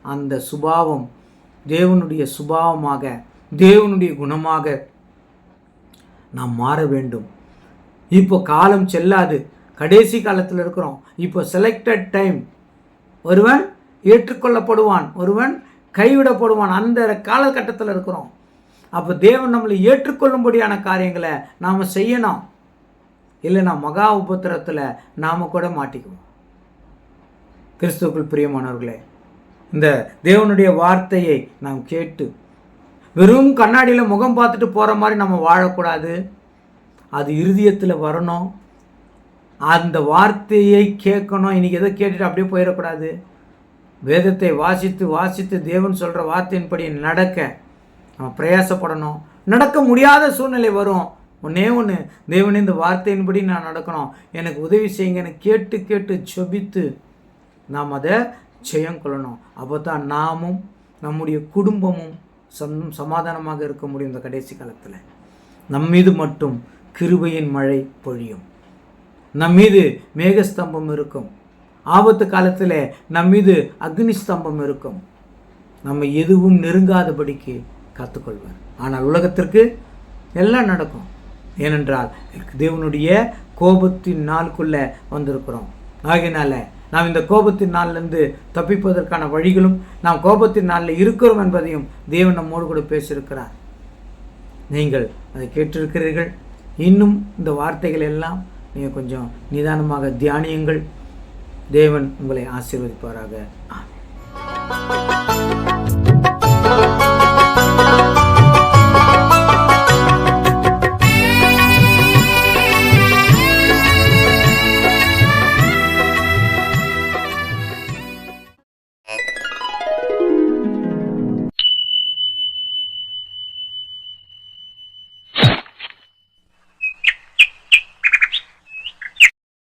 அந்த சுபாவம் தேவனுடைய சுபாவமாக, தேவனுடைய குணமாக நாம் மாற வேண்டும். இப்போ காலம் செல்லாது, கடைசி காலத்தில் இருக்கிறோம். இப்போ செலக்டட் டைம். ஒருவன் ஏற்றுக்கொள்ளப்படுவான், ஒருவன் கைவிடப்படுவான். அந்த காலகட்டத்தில் இருக்கிறோம். அப்போ தேவன் நம்மளை ஏற்றுக்கொள்ளும்படியான காரியங்களை நாம் செய்யணும். இல்லைனா மகா உபத்திரத்தில் நாம் கூட மாட்டிக்குவோம். கிறிஸ்துவுக்குள் பிரியமானவர்களே, இந்த தேவனுடைய வார்த்தையை நாம் கேட்டு வெறும் கண்ணாடியில் முகம் பார்த்துட்டு போகிற மாதிரி நம்ம வாழக்கூடாது. அது இருதயத்தில் வரணும். அந்த வார்த்தையை கேட்கணும். இன்றைக்கி எதை கேட்டுட்டு அப்படியே போயிடக்கூடாது. வேதத்தை வாசித்து வாசித்து தேவன் சொல்கிற வார்த்தையின்படி நடக்க நம்ம பிரயாசப்படணும். நடக்க முடியாத சூழ்நிலை வரும். ஒன்று தேவனே இந்த வார்த்தையின்படி நான் நடக்கணும், எனக்கு உதவி செய்யுங்கன்னு கேட்டு கேட்டு ஜெபித்து நாம் அதை ஜெயம் கொள்ளணும். அப்போ தான் நாமும் நம்முடைய குடும்பமும் சமாதானமாக இருக்க முடியும். இந்த கடைசி காலத்தில் நம் மீது மட்டும் கிருபையின் மழை பொழியும். நம் மீது மேகஸ்தம்பம் இருக்கும். ஆபத்து காலத்தில் நம் மீது அக்னி ஸ்தம்பம் இருக்கும். நம்ம எதுவும் நெருங்காதபடிக்கு காத்துக்கொள்வார். ஆனால் உலகத்திற்கு எல்லாம் நடக்கும். ஏனென்றால் தேவனுடைய கோபத்தின் நாளுக்குள்ளே வந்திருக்கிறோம். ஆகையினால நாம் இந்த கோபத்தின் நாளிலிருந்து தப்பிப்பதற்கான வழிகளும், நாம் கோபத்தின் நாளில் இருக்கிறோம் என்பதையும் தேவன் நம்மோடு கூட பேசியிருக்கிறார். நீங்கள் அதை கேட்டிருக்கிறீர்கள். இன்னும் இந்த வார்த்தைகள் எல்லாம் நீங்கள் கொஞ்சம் நிதானமாக தியானியுங்கள். தேவன் உங்களை ஆசீர்வதிப்பாராக. ஆமென்.